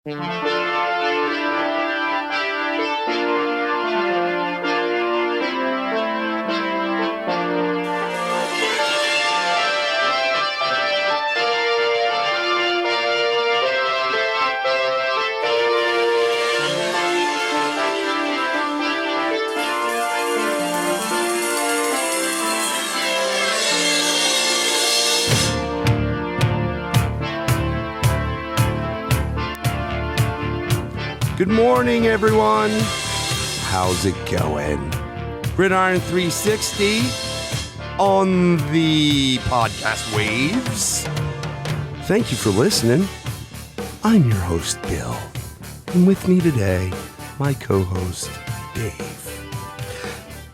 Good morning, everyone. How's it going? Gridiron 360 on the podcast waves. Thank you for listening. I'm your host, Bill. And with me today, my co-host, Dave.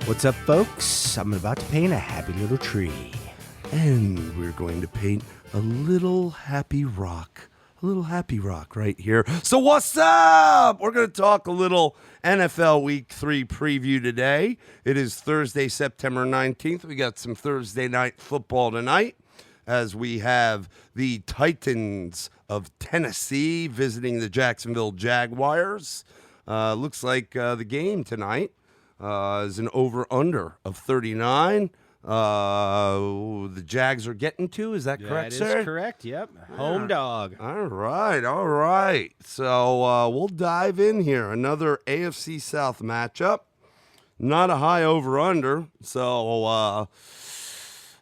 What's up, folks? I'm about to paint a happy little tree. And we're going to paint a little happy rock. A little happy rock right here. So what's up? We're going to talk a little NFL Week 3 preview today. It is Thursday, September 19th. We got some Thursday night football tonight as we have the Titans of Tennessee visiting the Jacksonville Jaguars. Looks like the game tonight is an over-under of 39. The Jags are getting to, is that correct, sir? That is correct, yep. Home dog. All right. So we'll dive in here. Another AFC South matchup. Not a high over-under. So,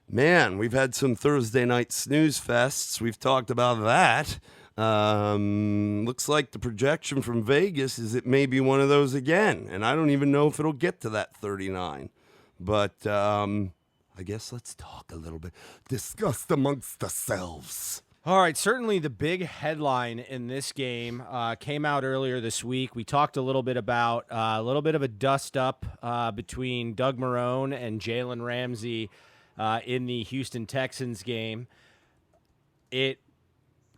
man, we've had some Thursday night snooze fests. We've talked about that. Looks like the projection from Vegas is it may be one of those again. And I don't even know if it'll get to that 39. But I guess let's talk a little bit. Discuss amongst ourselves. All right, certainly the big headline in this game came out earlier this week. We talked a little bit about a little bit of a dust-up between Doug Marrone and Jalen Ramsey in the Houston Texans game.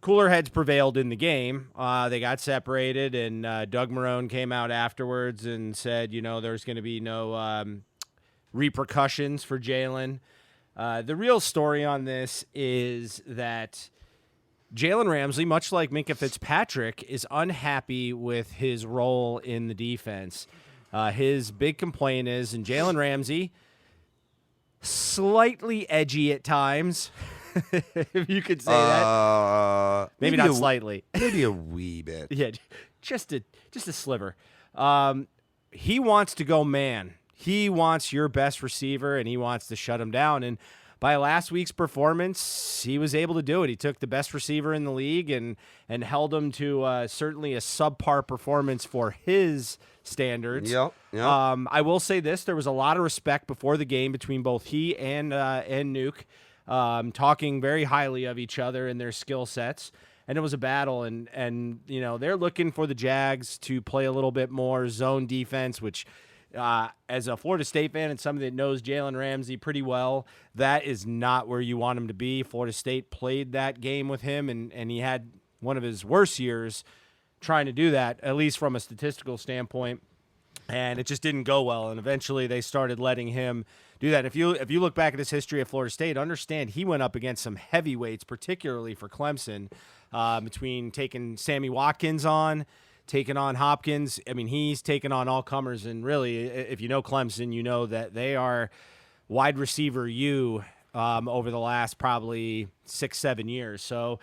Cooler heads prevailed in the game. They got separated, and Doug Marrone came out afterwards and said, there's going to be no repercussions for Jalen. The real story on this is that Jalen Ramsey, much like Minkah Fitzpatrick, is unhappy with his role in the defense. His big complaint is, and Jalen Ramsey, slightly edgy at times, if you could say that. Maybe not slightly. Maybe a wee bit. Yeah, just a sliver. He wants to go man. He wants your best receiver, and he wants to shut him down. And by last week's performance, he was able to do it. He took the best receiver in the league and held him to certainly a subpar performance for his standards. Yep. I will say this. There was a lot of respect before the game between both he and Nuke, talking very highly of each other and their skill sets. And it was a battle, and they're looking for the Jags to play a little bit more zone defense, which – as a Florida State fan and somebody that knows Jalen Ramsey pretty well, that is not where you want him to be. Florida State played that game with him, and he had one of his worst years trying to do that, at least from a statistical standpoint, and it just didn't go well. And eventually they started letting him do that. If you look back at his history at Florida State, understand he went up against some heavyweights, particularly for Clemson, between taking Sammy Watkins on, taking on Hopkins. I mean, he's taken on all comers, and really, if you know Clemson, you know that they are wide receiver over the last probably 6-7 years. So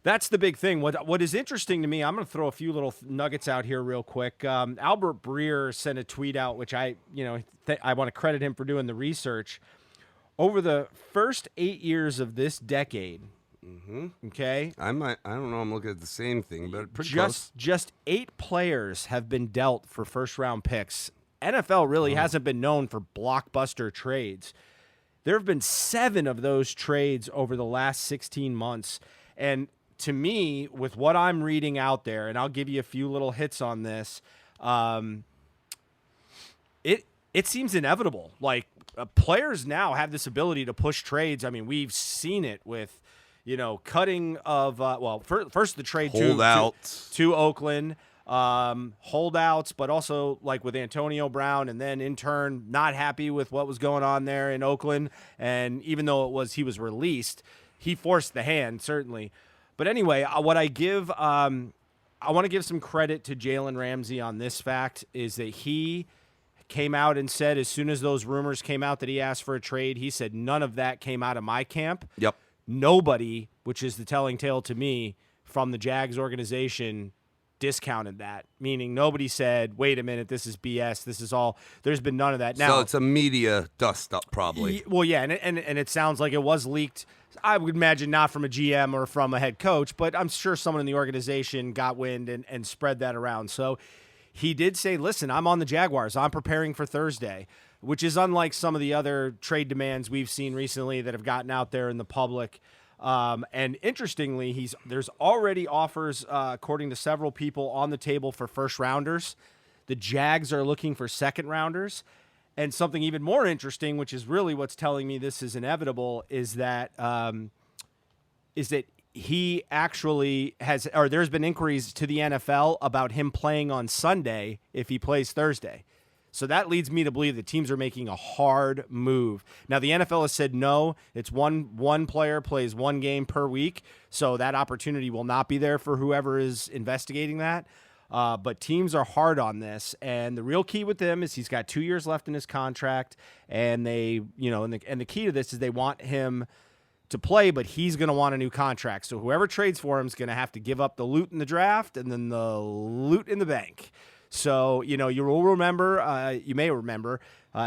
that's the big thing. What is interesting to me, I'm going to throw a few little nuggets out here real quick. Albert Breer sent a tweet out, which I want to credit him for doing the research. Over the first 8 years of this decade, okay. I don't know. I'm looking at the same thing, but pretty close. Just 8 players have been dealt for first-round picks. NFL really hasn't been known for blockbuster trades. There have been 7 of those trades over the last 16 months. And to me, with what I'm reading out there, and I'll give you a few little hits on this, it seems inevitable. Like, players now have this ability to push trades. I mean, we've seen it with cutting of, first the trade to Oakland, holdouts, but also like with Antonio Brown, and then in turn, not happy with what was going on there in Oakland. And even though he was released, he forced the hand, certainly. But anyway, what I give I want to give some credit to Jalen Ramsey on this fact, is that he came out and said as soon as those rumors came out that he asked for a trade, he said none of that came out of my camp. Yep. Nobody, which is the telling tale to me, from the Jags organization discounted that, meaning nobody said, wait a minute, this is BS. This is all. There's been none of that. Now, so it's a media dust up probably. Well, yeah, and it sounds like it was leaked. I would imagine not from a GM or from a head coach, but I'm sure someone in the organization got wind and spread that around. So he did say, listen, I'm on the Jaguars. I'm preparing for Thursday, which is unlike some of the other trade demands we've seen recently that have gotten out there in the public. And interestingly, there's already offers, according to several people, on the table for first rounders. The Jags are looking for second rounders. And something even more interesting, which is really what's telling me this is inevitable, is that he actually has, or there's been inquiries to the NFL about him playing on Sunday if he plays Thursday. So that leads me to believe that teams are making a hard move. Now, the NFL has said no. It's one player plays one game per week, so that opportunity will not be there for whoever is investigating that. But teams are hard on this, and the real key with them is he's got 2 years left in his contract, and and the key to this is they want him to play, but he's going to want a new contract. So whoever trades for him is going to have to give up the loot in the draft and then the loot in the bank. So, you will remember, you may remember,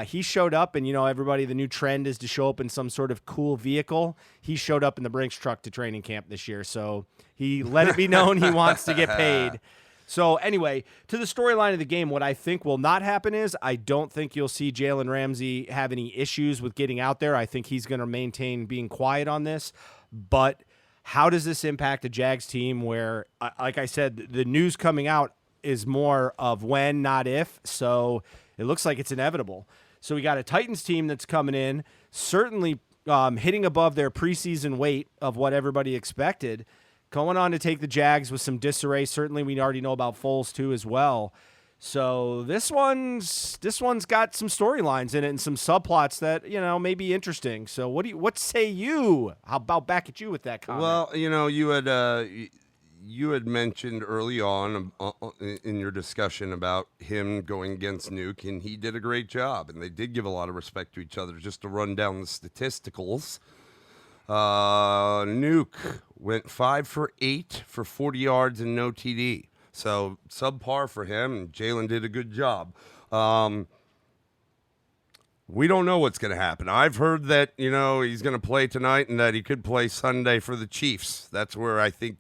he showed up and, everybody, the new trend is to show up in some sort of cool vehicle. He showed up in the Brinks truck to training camp this year. So he let it be known he wants to get paid. So anyway, to the storyline of the game, what I think will not happen is I don't think you'll see Jalen Ramsey have any issues with getting out there. I think he's going to maintain being quiet on this. But how does this impact a Jags team where, like I said, the news coming out is more of when, not if. So it looks like it's inevitable. So we got a Titans team that's coming in, certainly hitting above their preseason weight of what everybody expected, going on to take the Jags with some disarray. Certainly we already know about Foles too as well. So this one's got some storylines in it and some subplots that, may be interesting. So what say you? How about back at you with that comment? Well, you had mentioned early on in your discussion about him going against Nuke, and he did a great job, and they did give a lot of respect to each other. Just to run down the statisticals, Nuke went 5 for 8 for 40 yards and no TD. So subpar for him, and Jalen did a good job. We don't know what's going to happen. I've heard that, he's going to play tonight and that he could play Sunday for the Chiefs. That's where I think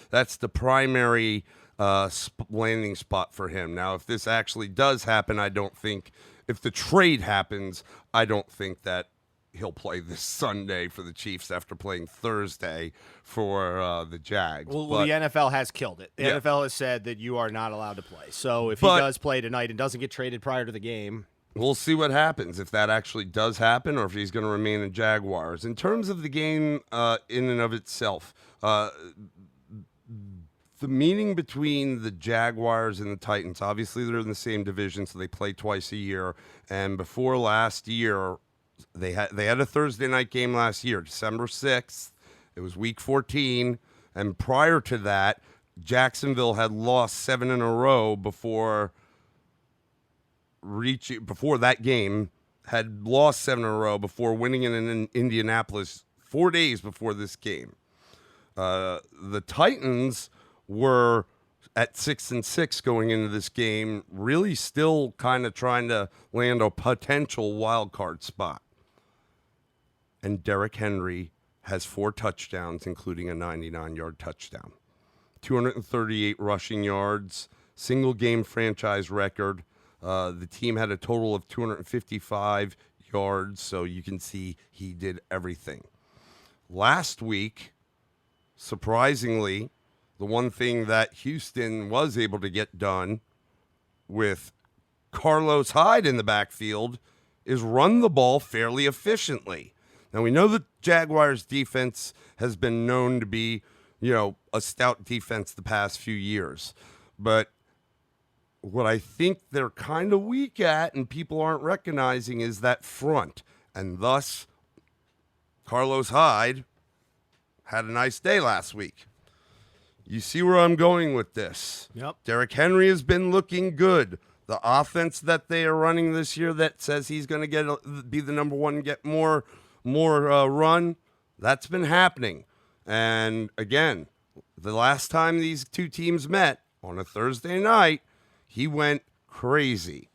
that's the primary landing spot for him. Now, if this actually does happen, if the trade happens, I don't think that he'll play this Sunday for the Chiefs after playing Thursday for the Jags. Well, the NFL has killed it. The NFL has said that you are not allowed to play. So if he does play tonight and doesn't get traded prior to the game, we'll see what happens, if that actually does happen or if he's going to remain in Jaguars. In terms of the game in and of itself, the meeting between the Jaguars and the Titans, obviously they're in the same division, so they play twice a year. And before last year, they had a Thursday night game last year, December 6th. It was week 14. And prior to that, Jacksonville had lost 7 in a row before that game, had lost 7 in a row before winning in Indianapolis 4 days before this game. The Titans were at 6-6 going into this game, really still kind of trying to land a potential wild card spot. And Derrick Henry has 4 touchdowns, including a 99-yard touchdown. 238 rushing yards, single game franchise record. The team had a total of 255 yards, so you can see he did everything. Last week, surprisingly, the one thing that Houston was able to get done with Carlos Hyde in the backfield is run the ball fairly efficiently. Now, we know the Jaguars' defense has been known to be, a stout defense the past few years, but what I think they're kind of weak at and people aren't recognizing is that front. And thus, Carlos Hyde had a nice day last week. You see where I'm going with this. Yep. Derrick Henry has been looking good. The offense that they are running this year that says he's going to be the number one and get more run, that's been happening. And again, the last time these two teams met on a Thursday night, he went crazy.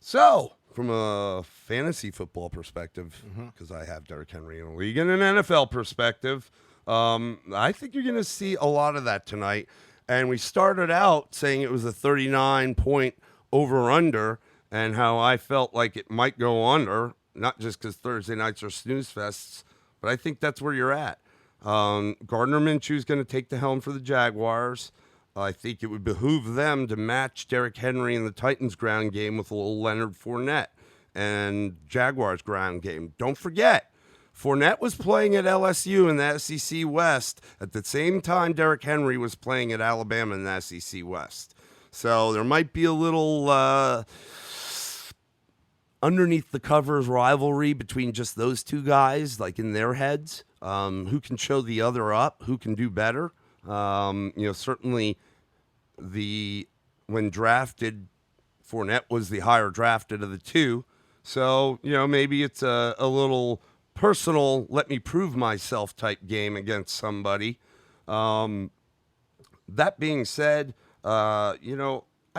So, from a fantasy football perspective, because I have Derrick Henry in a league, and an NFL perspective, I think you're going to see a lot of that tonight. And we started out saying it was a 39-point over-under, and how I felt like it might go under, not just because Thursday nights are snooze fests, but I think that's where you're at. Gardner Minshew is going to take the helm for the Jaguars. I think it would behoove them to match Derrick Henry in the Titans ground game with a little Leonard Fournette and Jaguars ground game. Don't forget, Fournette was playing at LSU in the SEC West at the same time Derrick Henry was playing at Alabama in the SEC West. So there might be a little underneath the covers rivalry between just those two guys, like in their heads. Who can show the other up? Who can do better? Certainly when drafted, Fournette was the higher drafted of the two. So, maybe it's a little personal, let me prove myself type game against somebody. That being said, I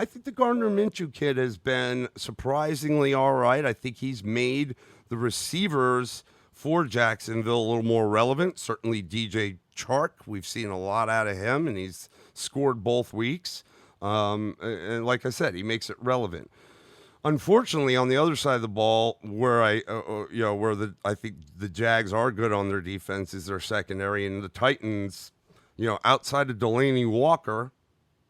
think the Gardner Minshew kid has been surprisingly all right. I think he's made the receivers for Jacksonville a little more relevant. Certainly DJ Chark, we've seen a lot out of him, and he's scored both weeks. And like I said, he makes it relevant. Unfortunately, on the other side of the ball, where I think the Jags are good on their defense is their secondary, and the Titans, outside of Delaney Walker,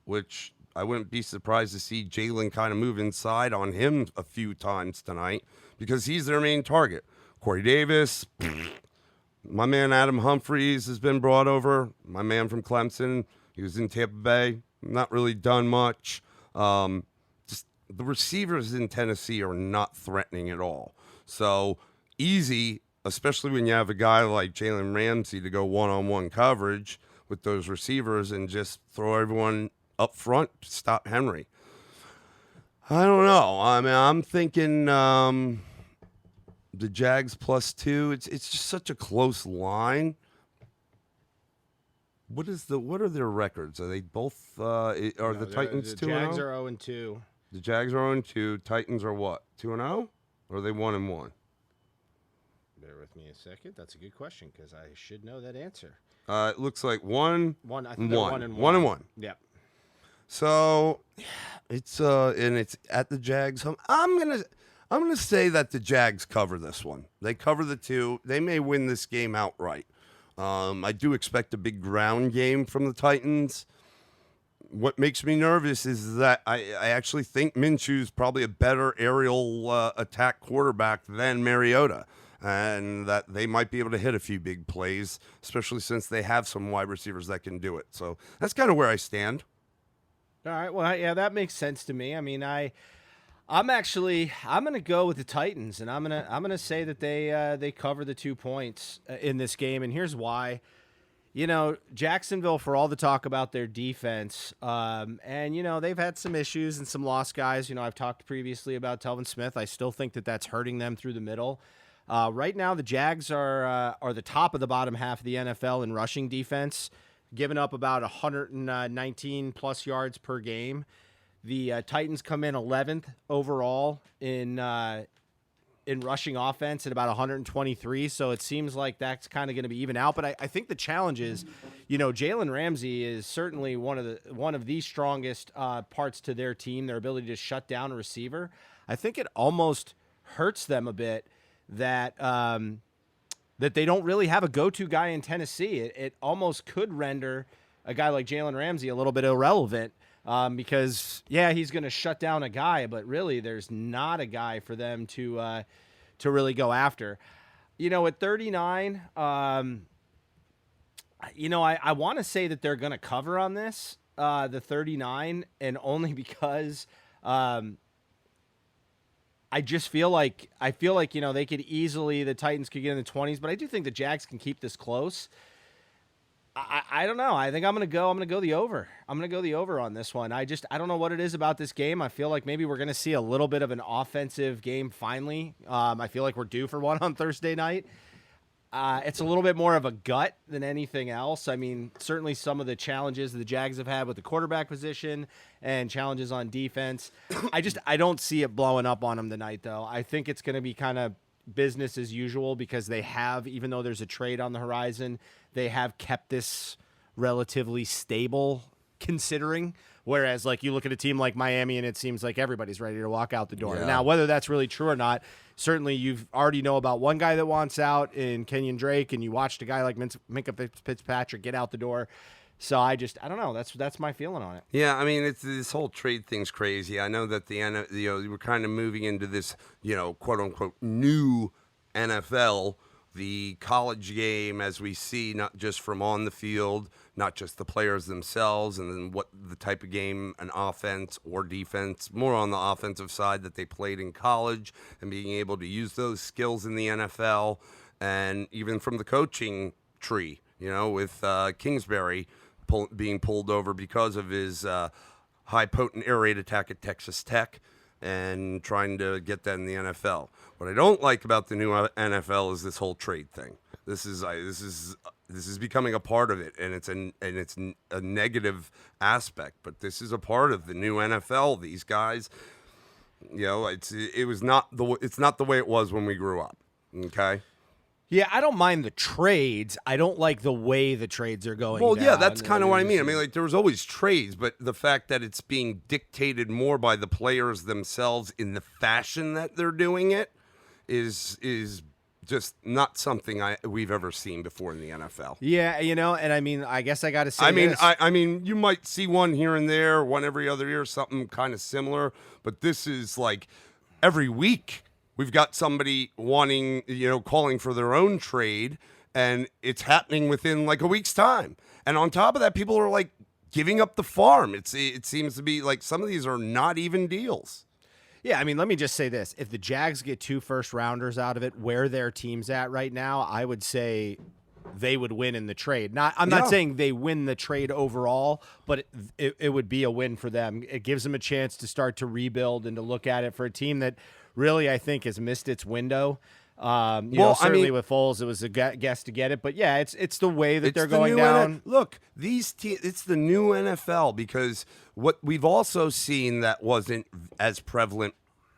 which I wouldn't be surprised to see Jalen kind of move inside on him a few times tonight because he's their main target. Corey Davis, my man Adam Humphries has been brought over. My man from Clemson, he was in Tampa Bay, not really done much. Just the receivers in Tennessee are not threatening at all. So easy, especially when you have a guy like Jalen Ramsey to go one-on-one coverage with those receivers and just throw everyone up front to stop Henry. I don't know. I mean, I'm thinking the Jags +2. It's just such a close line. What are their records? Are they both the Titans 2-0? The Jags are 0-2. The Jags are 0-2. Titans are what? 2-0? Or are they 1-1? Bear with me a second. That's a good question because I should know that answer. It looks like 1-1. I think they're 1-1. 1-1. Yep. So it's at the Jags home. I'm gonna say that the Jags cover this one. They cover the 2. They may win this game outright. I do expect a big ground game from the Titans. What makes me nervous is that I actually think Minshew's probably a better aerial attack quarterback than Mariota, and that they might be able to hit a few big plays, especially since they have some wide receivers that can do it. So that's kind of where I stand. All right. Well, yeah, that makes sense to me. I mean, I'm going to go with the Titans, and I'm gonna say that they cover the 2 points in this game, and here's why. Jacksonville, for all the talk about their defense, and they've had some issues and some lost guys. I've talked previously about Telvin Smith. I still think that that's hurting them through the middle. Right now, the Jags are the top of the bottom half of the NFL in rushing defense, giving up about 119 plus yards per game. The Titans come in 11th overall in rushing offense at about 123. So it seems like that's kind of going to be even out. But I think the challenge is, Jalen Ramsey is certainly one of the strongest parts to their team, their ability to shut down a receiver. I think it almost hurts them a bit that that they don't really have a go-to guy in Tennessee. It almost could render a guy like Jalen Ramsey a little bit irrelevant. Because he's going to shut down a guy, but really there's not a guy for them to really go after. At 39, I want to say that they're going to cover on this, the 39, and only because I just feel like they could easily, the Titans could get in the 20s, but I do think the Jags can keep this close. I don't know. I think I'm gonna go the over. I'm gonna go the over on this one. I don't know what it is about this game. I feel like maybe we're gonna see a little bit of an offensive game finally. I feel like we're due for one on Thursday night. It's a little bit more of a gut than anything else. I mean, certainly some of the challenges the Jags have had with the quarterback position and challenges on defense. I don't see it blowing up on them tonight, though. I think it's going to be kind of business as usual because they have, even though there's a trade on the horizon, they have kept this relatively stable considering. Whereas, like, you look at a team like Miami and it seems like everybody's ready to walk out the door. Yeah. Now, whether that's really true or not, certainly you've already know about one guy that wants out in Kenyon Drake, and you watched a guy like Minkah Fitzpatrick get out the door. So I don't know. That's my feeling on it. Yeah, I mean, it's this whole trade thing's crazy. I know that we're kind of moving into this, quote unquote, new NFL, the college game, as we see, not just from on the field, not just the players themselves, and then what the type of game, an offense or defense, more on the offensive side that they played in college, and being able to use those skills in the NFL, and even from the coaching tree, with Kingsbury being pulled over because of his high potent air raid attack at Texas Tech and trying to get that in the NFL. What I don't like about the new NFL is this whole trade thing. This is becoming a part of it, and it's a negative aspect. But this is a part of the new NFL. These guys, it's not the way it was when we grew up. Okay. Yeah, I don't mind the trades. I don't like the way the trades are going. Well, down. yeah, that's kind of what I mean. I mean, like, there was always trades, but the fact that it's being dictated more by the players themselves in the fashion that they're doing it is just not something we've ever seen before in the NFL. Yeah, and I mean, I guess I got to say this. this. I mean, you might see one here and there, one every other year, something kind of similar, but this is like every week. We've got somebody wanting, calling for their own trade, and it's happening within like a week's time. And on top of that, people are like giving up the farm. It seems to be like some of these are not even deals. Yeah, I mean, let me just say this. If the Jags get 2 first-rounders out of it, where their team's at right now, I would say they would win in the trade. I'm not saying they win the trade overall, but it would be a win for them. It gives them a chance to start to rebuild and to look at it for a team that really, I think, has missed its window. Certainly with Foles, it was a guess to get it. But, yeah, it's the way that they're going down. Look, it's the new NFL because what we've also seen that wasn't as prevalent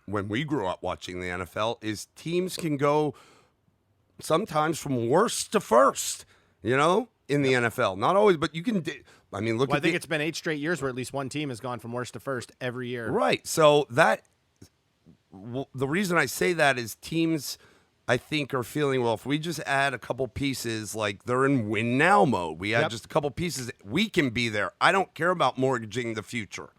when we grew up watching the NFL is teams can go sometimes from worst to first, in the NFL. Not always, but you can I mean, look I think it's been 8 straight years where at least one team has gone from worst to first every year. Right. So the reason I say that is teams, I think, are feeling, well, if we just add a couple pieces, like they're in win now mode. We add just a couple pieces, we can be there. I don't care about mortgaging the future.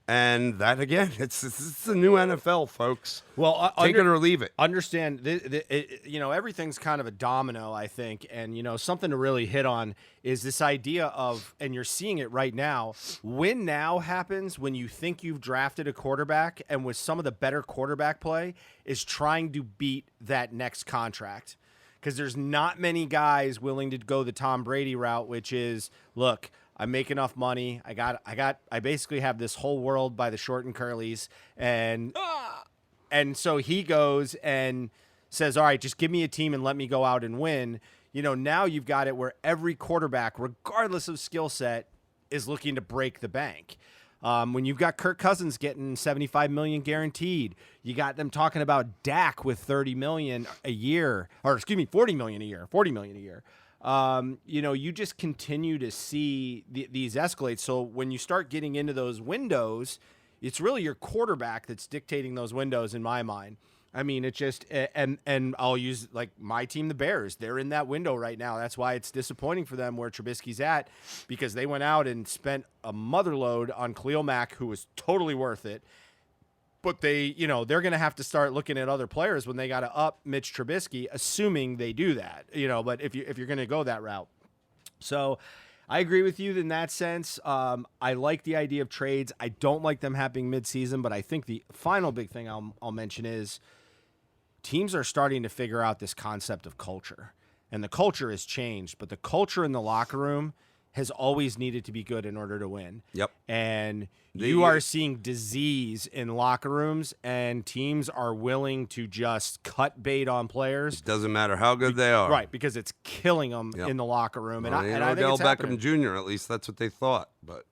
And that, again, it's the new NFL, folks. Well, take it or leave it. Understand, everything's kind of a domino, I think. And, something to really hit on is this idea of, and you're seeing it right now, win now happens when you think you've drafted a quarterback and with some of the better quarterback play is trying to beat that next contract. Because there's not many guys willing to go the Tom Brady route, which is, look, I make enough money. I basically have this whole world by the short and curlies. And so he goes and says, all right, just give me a team and let me go out and win. Now you've got it where every quarterback, regardless of skill set, is looking to break the bank. When you've got Kirk Cousins getting $75 million guaranteed, you got them talking about Dak with $30 million a year, or excuse me, $40 million a year. You just continue to see these escalate. So when you start getting into those windows, it's really your quarterback that's dictating those windows in my mind. I mean, it just, and I'll use like my team, the Bears, they're in that window right now. That's why it's disappointing for them where Trubisky's at, because they went out and spent a mother load on Khalil Mack, who was totally worth it. But they're going to have to start looking at other players when they got to up Mitch Trubisky, assuming they do that, but if you're going to go that route. So I agree with you in that sense. I like the idea of trades. I don't like them happening midseason, but I think the final big thing I'll mention is teams are starting to figure out this concept of culture. and the culture has changed, but the culture in the locker room has always needed to be good in order to win. Yep. And you are seeing disease in locker rooms, and teams are willing to just cut bait on players. It doesn't matter how good they are. Right, because it's killing them in the locker room. And, Well, and I think Odell it's Beckham happening. Jr., at least that's what they thought. But,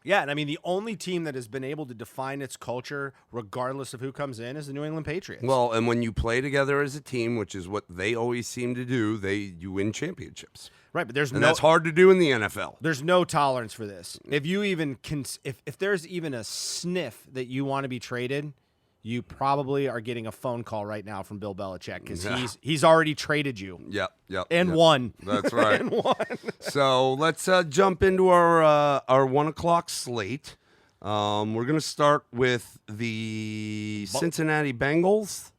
Yeah, and I mean, the only team that has been able to define its culture, regardless of who comes in, is the New England Patriots. Well, and when you play together as a team, which is what they always seem to do, you win championships. Right, but That's hard to do in the NFL. There's no tolerance for this. If you even if there's even a sniff that you want to be traded, you probably are getting a phone call right now from Bill Belichick because he's already traded you. Yep. And won. That's right. And won. So let's jump into our 1:00 slate. We're gonna start with the Cincinnati Bengals,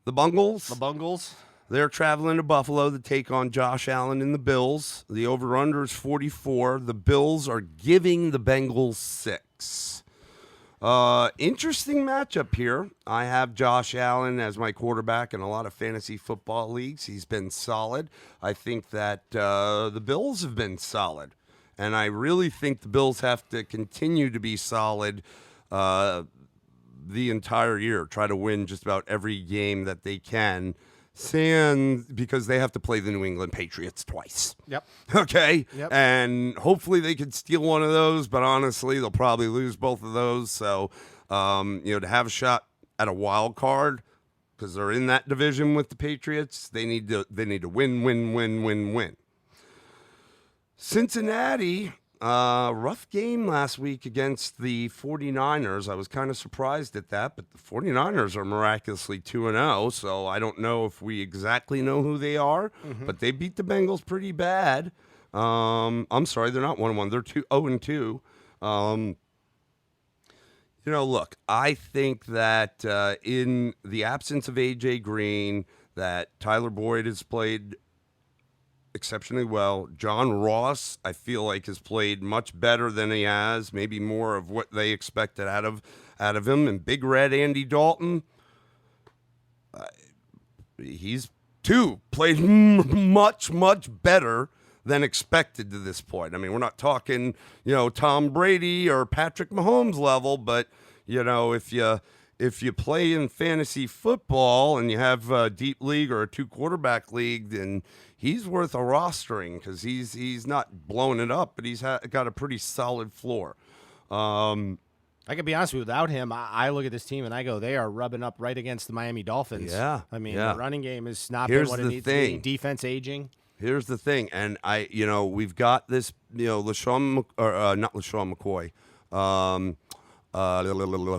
the Bungles. The Bungles. They're traveling to Buffalo to take on Josh Allen and the Bills. The over-under is 44. The Bills are giving the Bengals 6. Interesting matchup here. I have Josh Allen as my quarterback in a lot of fantasy football leagues. He's been solid. I think that the Bills have been solid. And I really think the Bills have to continue to be solid the entire year. Try to win just about every game that they can. Because they have to play the New England Patriots twice. Yep. Okay? Yep. And hopefully they could steal one of those, but honestly, they'll probably lose both of those. So, to have a shot at a wild card, because they're in that division with the Patriots, they need to win. Cincinnati, rough game last week against the 49ers. I was kind of surprised at that, but the 49ers are miraculously 2-0, so I don't know if we exactly know who they are, but they beat the Bengals pretty bad. I'm sorry, they're not 1-1. They're 0-2. Look, I think that in the absence of A.J. Green, that Tyler Boyd has played exceptionally well. John Ross, I feel like, has played much better than he has, maybe more of what they expected out of him. And Big Red Andy Dalton, he's played much better than expected to this point. I mean, we're not talking, Tom Brady or Patrick Mahomes level, but if you play in fantasy football and you have a deep league or a 2-quarterback league, then he's worth a rostering because he's not blowing it up, but he's got a pretty solid floor. I can be honest with you, without him, I look at this team and I go, they are rubbing up right against the Miami Dolphins. Yeah. I mean, the running game has not Here's been what it the needs thing. to be. Defense aging. Here's the thing, and we've got this, LaShawn, not LaShawn McCoy,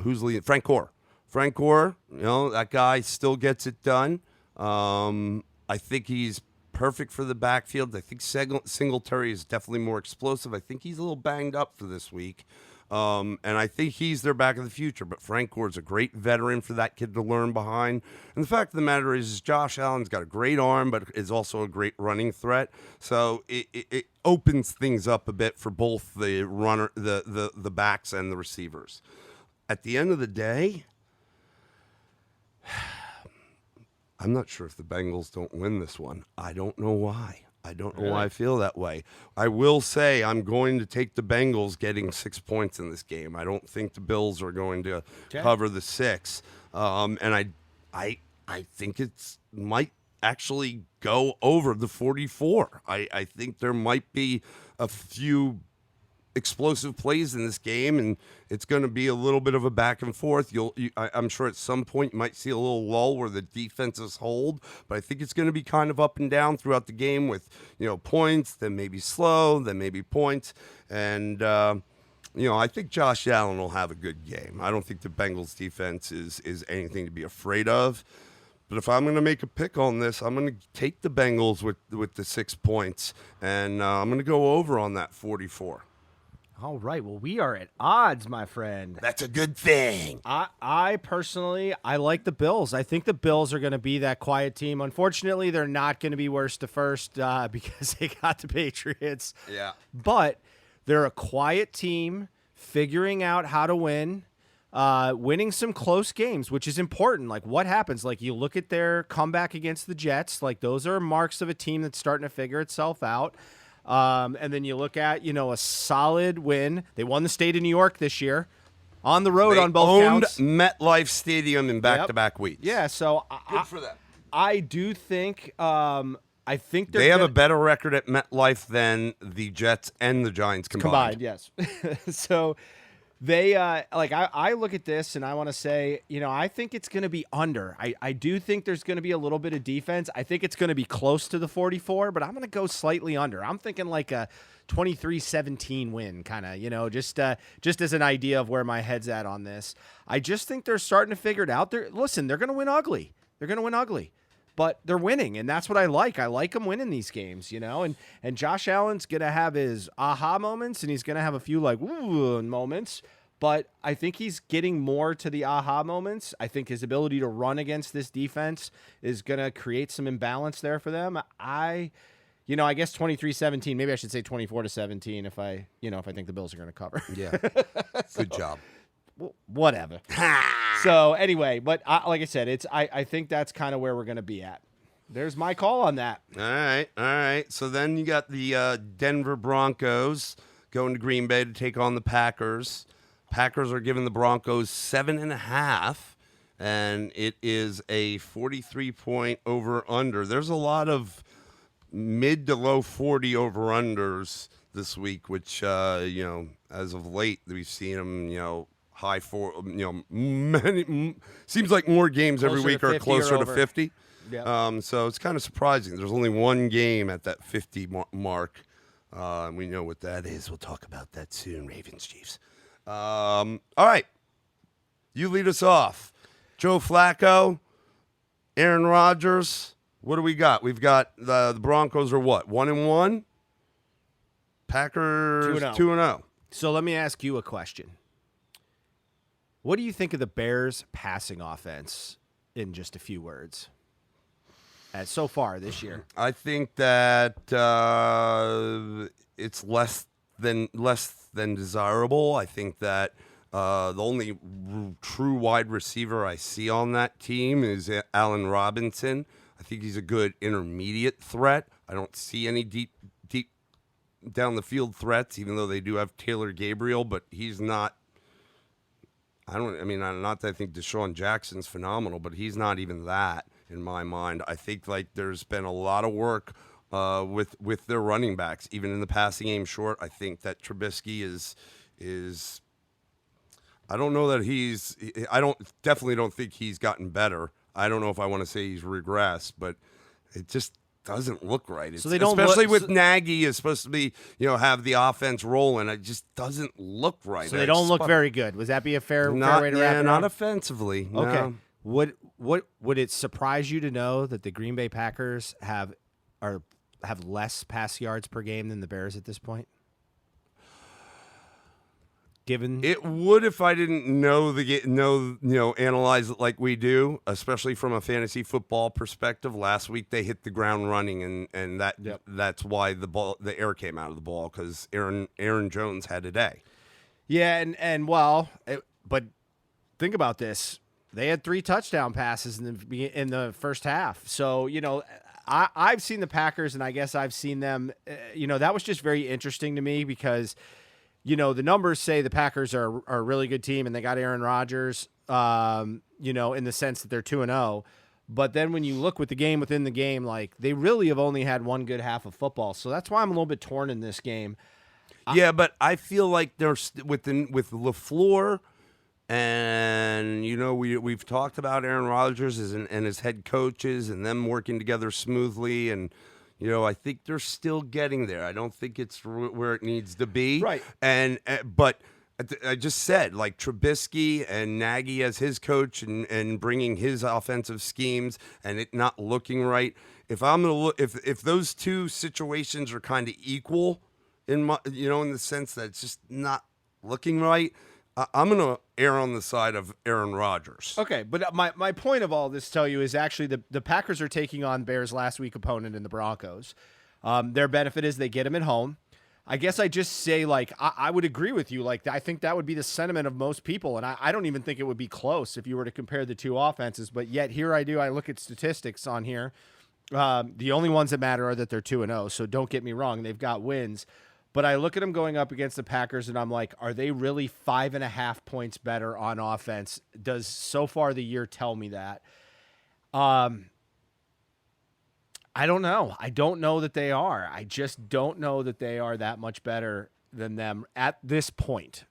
who's leading? Frank Gore. Frank Gore, that guy still gets it done. I think he's perfect for the backfield. I think Singletary is definitely more explosive. I think he's a little banged up for this week. And I think he's their back of the future. But Frank Gore's a great veteran for that kid to learn behind. And the fact of the matter is Josh Allen's got a great arm, but is also a great running threat. So it opens things up a bit for both the runner, the backs and the receivers. At the end of the day, I'm not sure if the Bengals don't win this one. I don't know why. I don't know why I feel that way. I will say I'm going to take the Bengals getting 6 points in this game. I don't think the Bills are going to cover the 6. And I think it's might actually go over the 44. I think there might be a few explosive plays in this game, and it's going to be a little bit of a back and forth. I'm sure at some point you might see a little lull where the defenses hold, but I think it's going to be kind of up and down throughout the game with, points, then maybe slow, then maybe points. And, I think Josh Allen will have a good game. I don't think the Bengals defense is anything to be afraid of. But if I'm going to make a pick on this, I'm going to take the Bengals with the 6 points, and I'm going to go over on that 44. All right. Well, we are at odds, my friend. That's a good thing. I personally, I like the Bills. I think the Bills are going to be that quiet team. Unfortunately, they're not going to be worst to first because they got the Patriots. Yeah. But they're a quiet team figuring out how to win. winning some close games, which is important. Like, what happens? Like, you look at their comeback against the Jets. Like, those are marks of a team that's starting to figure itself out. And then you look at, a solid win. They won the state of New York this year on the road on both counts. MetLife Stadium in back-to-back weeks. Yeah, so good for them. I do think I think they have a better record at MetLife than the Jets and the Giants combined. Yes. So they I look at this and I want to say, I think it's going to be under. I do think there's going to be a little bit of defense. I think it's going to be close to the 44, but I'm going to go slightly under. I'm thinking like a 23-17 win, kind of, just as an idea of where my head's at on this. I just think they're starting to figure it out. They're going to win ugly. They're going to win ugly. But they're winning, and that's what I like. I like them winning these games, and Josh Allen's going to have his aha moments, and he's going to have a few, ooh moments. But I think he's getting more to the aha moments. I think his ability to run against this defense is going to create some imbalance there for them. I guess 23-17. Maybe I should say 24-17 if I think the Bills are going to cover. Yeah. Good job. Whatever. So anyway, but like I said, I think that's kind of where we're going to be at. There's my call on that. All right. So then you got the Denver Broncos going to Green Bay to take on the Packers. Packers are giving the Broncos 7.5, and it is a 43-point over/under. There's a lot of mid to low 40 over/unders this week, which as of late we've seen them, high four, seems like more games every week are closer to 50. Yep. So it's kind of surprising. There's only one game at that 50 mark. We know what that is. We'll talk about that soon. Ravens, Chiefs. All right. You lead us off. Joe Flacco, Aaron Rodgers. What do we got? We've got the Broncos are what? 1-1? Packers 2-0. So let me ask you a question. What do you think of the Bears' passing offense in just a few words? So far this year, I think that it's less than desirable. I think that the only true wide receiver I see on that team is Allen Robinson. I think he's a good intermediate threat. I don't see any deep down the field threats, even though they do have Taylor Gabriel, but he's not. Not that I think Deshaun Jackson's phenomenal, but he's not even that in my mind. I think there's been a lot of work with their running backs, even in the passing game short. I think that Trubisky is. I don't know that he's. Definitely don't think he's gotten better. I don't know if I want to say he's regressed, but it just doesn't look right. So they don't especially with Nagy is supposed to be, have the offense rolling. It just doesn't look right. So they don't look very good. Would that be a fair way to wrap it up? Not offensively. Okay. No. Would it surprise you to know that the Green Bay Packers have less pass yards per game than the Bears at this point? Given it would if I didn't analyze it like we do, especially from a fantasy football perspective. Last week they hit the ground running, and that's why the air came out of the ball, because Aaron Jones had a day. Yeah, but think about this: they had 3 touchdown passes in the first half. So I've seen the Packers, and I guess I've seen them. That was just very interesting to me because. The numbers say the Packers are a really good team, and they got Aaron Rodgers, in the sense that they're 2-0. But then when you look with the game within the game, they really have only had one good half of football. So that's why I'm a little bit torn in this game. Yeah, but I feel like there's with LaFleur, and we've talked about Aaron Rodgers and his head coaches and them working together smoothly, and. I think they're still getting there. I don't think it's where it needs to be. Right. But I just said, Trubisky and Nagy as his coach and bringing his offensive schemes and it not looking right. If I'm gonna look, if those two situations are kind of equal in the sense that it's just not looking right, I'm going to err on the side of Aaron Rodgers. Okay, but my point of all this, tell you, is actually the Packers are taking on Bears' last week opponent in the Broncos. Their benefit is they get them at home. I guess I just say, like, I would agree with you. Like, I think that would be the sentiment of most people. And I don't even think it would be close if you were to compare the two offenses. But yet here I do. I look at statistics on here. The only ones that matter are that they're 2-0. So don't get me wrong. They've got wins. But I look at them going up against the Packers, and I'm like, are they really 5.5 points better on offense? Does so far the year tell me that? I don't know. I don't know that they are. I just don't know that they are that much better than them at this point.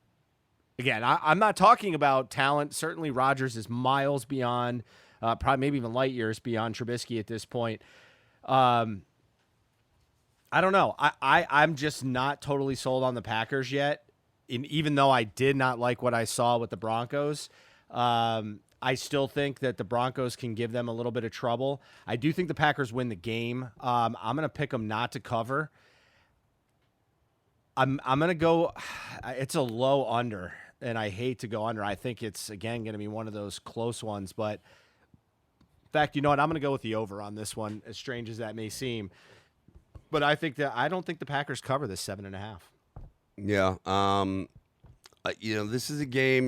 Again, I'm not talking about talent. Certainly Rodgers is miles beyond, probably maybe even light years beyond Trubisky at this point. I don't know. I'm just not totally sold on the Packers yet. Even though I did not like what I saw with the Broncos, I still think that the Broncos can give them a little bit of trouble. I do think the Packers win the game. I'm going to pick them not to cover. I'm going to go. It's a low under, and I hate to go under. I think it's, again, going to be one of those close ones. But, in fact, you know what? I'm going to go with the over on this one, as strange as that may seem. But I don't think the Packers cover this 7.5. Yeah. This is a game,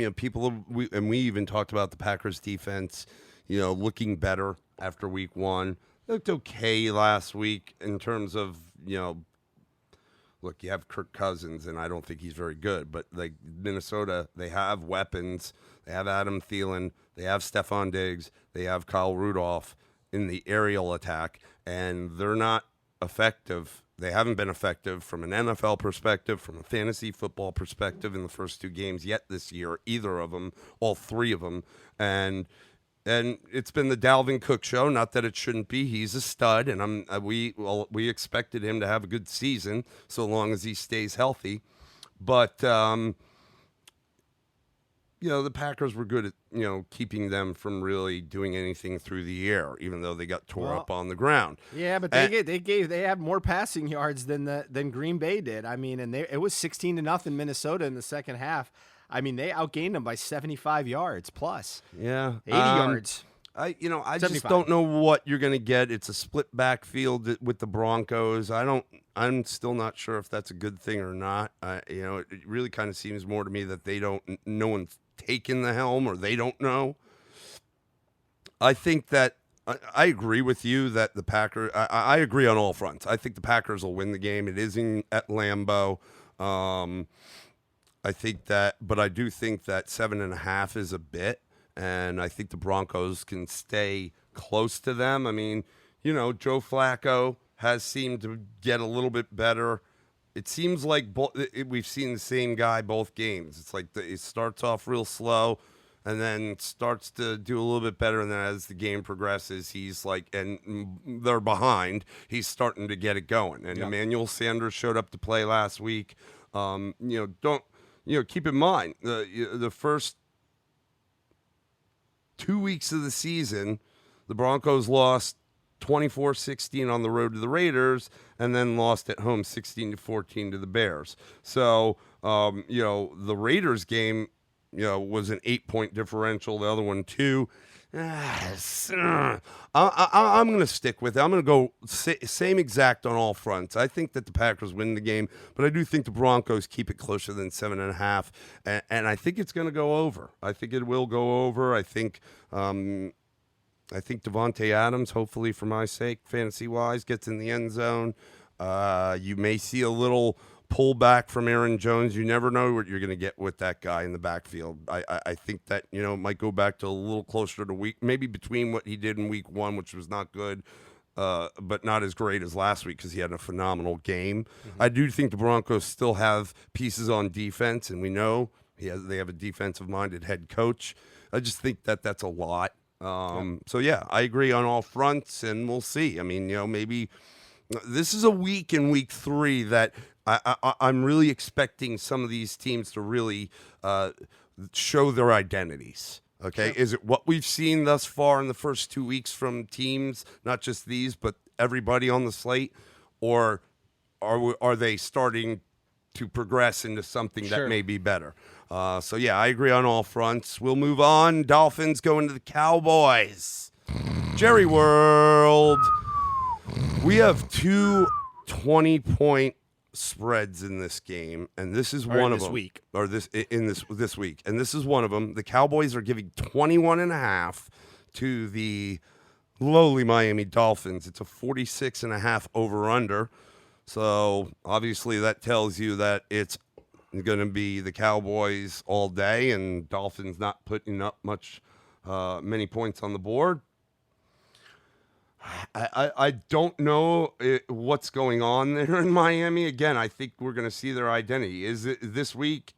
we even talked about the Packers defense, looking better after week one. They looked okay last week in terms of, look, you have Kirk Cousins, and I don't think he's very good, but like Minnesota, they have weapons. They have Adam Thielen. They have Stephon Diggs. They have Kyle Rudolph in the aerial attack, and they're not effective. They haven't been effective from an NFL perspective, from a fantasy football perspective in the first two games yet this year, either of them, all three of them. And it's been the Dalvin Cook show, not that it shouldn't be. He's a stud, and we expected him to have a good season so long as he stays healthy. But the Packers were good at, keeping them from really doing anything through the air, even though they got tore up on the ground. Yeah, but they had more passing yards than Green Bay did. I mean, and it was 16-0 Minnesota in the second half. I mean, they outgained them by 75 yards plus. Yeah. 80 yards. I just don't know what you're going to get. It's a split backfield with the Broncos. I'm still not sure if that's a good thing or not. It really kind of seems more to me that no one's taken the helm, or they don't know. I think that I agree with you that the Packers. I agree on all fronts. I think the Packers will win the game. It is at Lambeau. I think that, but I do think that 7.5 is a bit, and I think the Broncos can stay close to them. I mean, Joe Flacco has seemed to get a little bit better. It seems like we've seen the same guy both games. It's like it starts off real slow and then starts to do a little bit better. And then as the game progresses, he's like, and they're behind, he's starting to get it going. And Emmanuel Sanders showed up to play last week. Keep in mind, the first 2 weeks of the season, the Broncos lost 24-16 on the road to the Raiders, and then lost at home 16-14 to the Bears. So, the Raiders game, was an 8-point differential. The other one, 2. I'm going to stick with it. I'm going to go same exact on all fronts. I think that the Packers win the game, but I do think the Broncos keep it closer than 7.5, and I think it's going to go over. I think it will go over. I think Devontae Adams, hopefully for my sake, fantasy-wise, gets in the end zone. You may see a little pullback from Aaron Jones. You never know what you're going to get with that guy in the backfield. I think that, it might go back to a little closer to maybe between what he did in week one, which was not good, but not as great as last week because he had a phenomenal game. Mm-hmm. I do think the Broncos still have pieces on defense, and we know they have a defensive-minded head coach. I just think that that's a lot. So, I agree on all fronts, and we'll see. I mean, maybe this is a week in week 3 that I'm really expecting some of these teams to really show their identities. Okay, Is it what we've seen thus far in the first 2 weeks from teams, not just these, but everybody on the slate, or are they starting to progress into something that may be better? I agree on all fronts. We'll move on. Dolphins going to the Cowboys. Jerry World. We have two 20-point spreads in this game, and this is Or one in of this them. week. Or this week, and this is one of them. The Cowboys are giving 21.5 to the lowly Miami Dolphins. It's a 46.5 over/under. So obviously that tells you that it's going to be the Cowboys all day, and Dolphins not putting up many points on the board. I don't know what's going on there in Miami. Again, I think we're going to see their identity. Is it this week?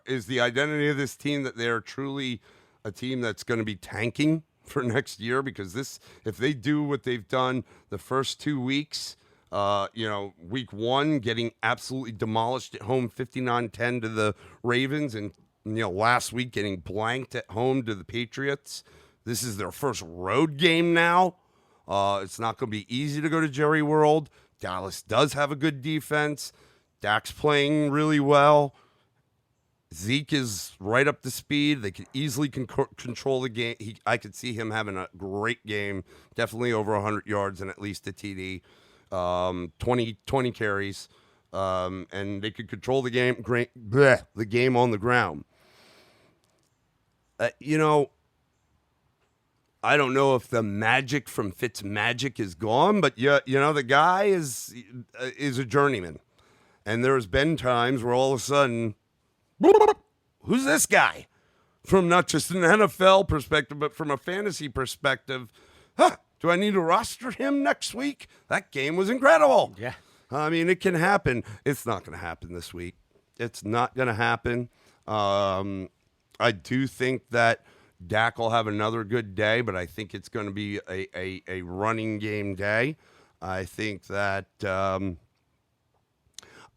Is the identity of this team that they're truly a team that's going to be tanking for next year? Because if they do what they've done the first 2 weeks, week one getting absolutely demolished at home, 59-10 to the Ravens, and last week getting blanked at home to the Patriots. This is their first road game now. It's not going to be easy to go to Jerry World. Dallas does have a good defense. Dak's playing really well. Zeke is right up to speed. They can easily control the game. I could see him having a great game, definitely over 100 yards and at least a TD, 20 carries, and they could control the game. The game on the ground. I don't know if the magic from Fitzmagic is gone, but the guy is a journeyman. And there's been times where all of a sudden, who's this guy? From not just an NFL perspective, but from a fantasy perspective, do I need to roster him next week? That game was incredible. Yeah. I mean, it can happen. It's not going to happen this week. It's not going to happen. I do think that Dak will have another good day, but I think it's going to be a running game day. I think that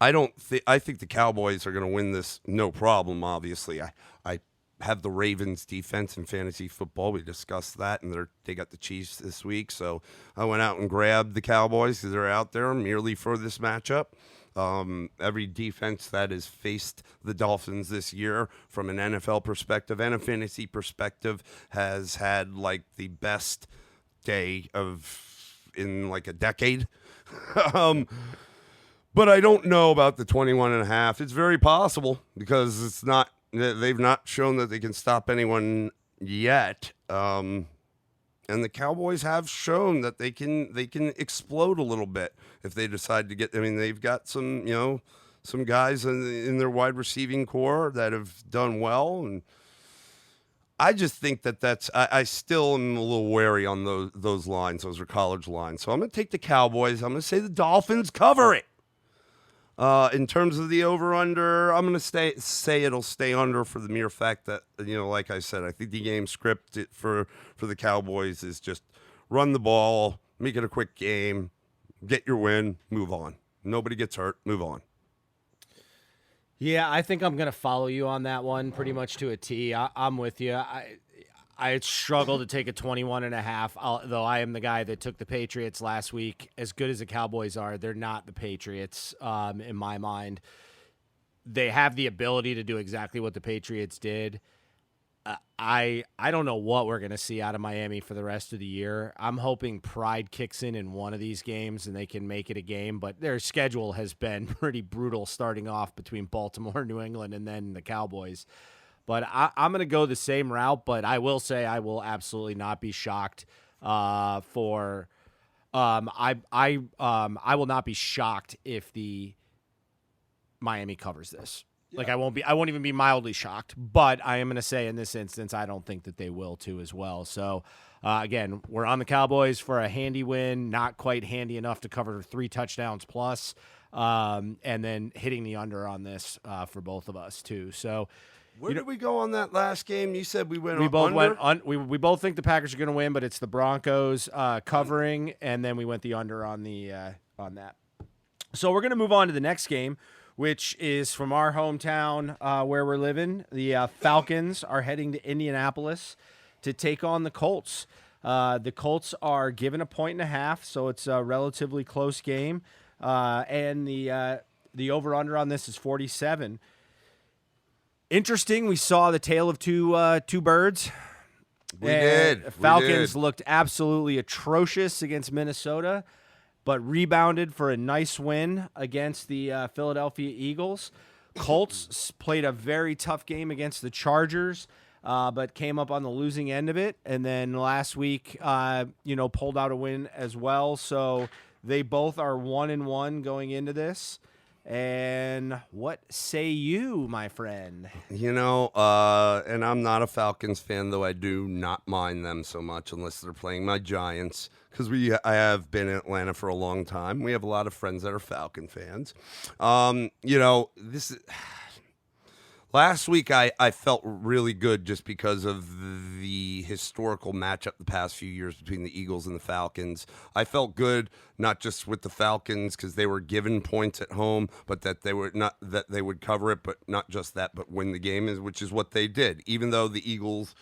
I think the Cowboys are going to win this no problem. Obviously, I have the Ravens defense in fantasy football. We discussed that, and they got the Chiefs this week, so I went out and grabbed the Cowboys because they're out there merely for this matchup. Every defense that has faced the Dolphins this year from an NFL perspective and a fantasy perspective has had like the best day in like a decade. But I don't know about the 21.5. It's very possible because they've not shown that they can stop anyone yet. And the Cowboys have shown that they can explode a little bit if they decide to get. I mean, they've got some guys in their wide receiving core that have done well, and I just think that's. I still am a little wary on those lines. Those are college lines, so I'm going to take the Cowboys. I'm going to say the Dolphins cover it. In terms of the over-under, I'm going to say it'll stay under for the mere fact that, like I said, I think the game script for the Cowboys is just run the ball, make it a quick game, get your win, move on. Nobody gets hurt, move on. Yeah, I think I'm going to follow you on that one pretty much to a T. I'm with you. I struggle to take a 21.5, though I am the guy that took the Patriots last week. As good as the Cowboys are, they're not the Patriots in my mind. They have the ability to do exactly what the Patriots did. I don't know what we're going to see out of Miami for the rest of the year. I'm hoping pride kicks in one of these games and they can make it a game, but their schedule has been pretty brutal starting off between Baltimore, New England, and then the Cowboys. But I'm going to go the same route, but I will say I will absolutely not be shocked I will not be shocked if the Miami covers this. Yeah. Like I won't even be mildly shocked, but I am going to say in this instance, I don't think that they will too as well. So again, we're on the Cowboys for a handy win, not quite handy enough to cover 3 touchdowns plus, and then hitting the under on this for both of us too. So, where did we go on that last game? You said we went. We both under? We both think the Packers are going to win, but it's the Broncos covering, and then we went the under on on that. So we're going to move on to the next game, which is from our hometown where we're living. The Falcons are heading to Indianapolis to take on the Colts. The Colts are given 1.5, so it's a relatively close game, and the over/under on this is 47. Interesting. We saw the tale of two birds. We did. Falcons looked absolutely atrocious against Minnesota, but rebounded for a nice win against the Philadelphia Eagles. Colts played a very tough game against the Chargers, but came up on the losing end of it. And then last week, pulled out a win as well. So they both are 1-1 going into this. And what say you, my friend? And I'm not a Falcons fan, though I do not mind them so much unless they're playing my Giants, because I have been in Atlanta for a long time. We have a lot of friends that are Falcon fans. This is... Last week, I felt really good just because of the historical matchup the past few years between the Eagles and the Falcons. I felt good not just with the Falcons because they were given points at home, but that they would cover it, but not just that, but win the game, which is what they did. Even though the Eagles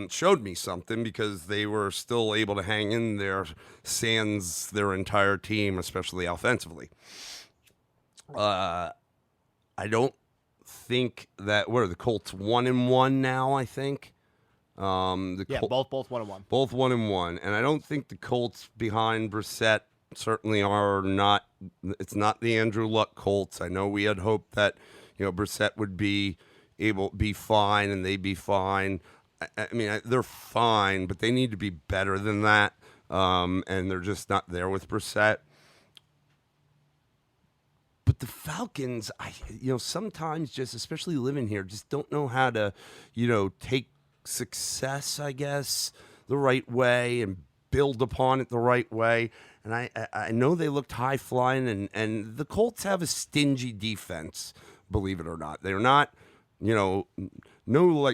showed me something because they were still able to hang in there sans their entire team, especially offensively. I don't think that what are the Colts 1-1 now? I think. Both 1-1. Both 1-1, and I don't think the Colts behind Brissett certainly are not. It's not the Andrew Luck Colts. I know we had hoped that Brissett would be fine and they'd be fine. I mean, they're fine, but they need to be better than that, and they're just not there with Brissett. But the Falcons, sometimes just, especially living here, just don't know how to, take success, I guess, the right way and build upon it the right way. And I know they looked high flying, and the Colts have a stingy defense, believe it or not. They're not, no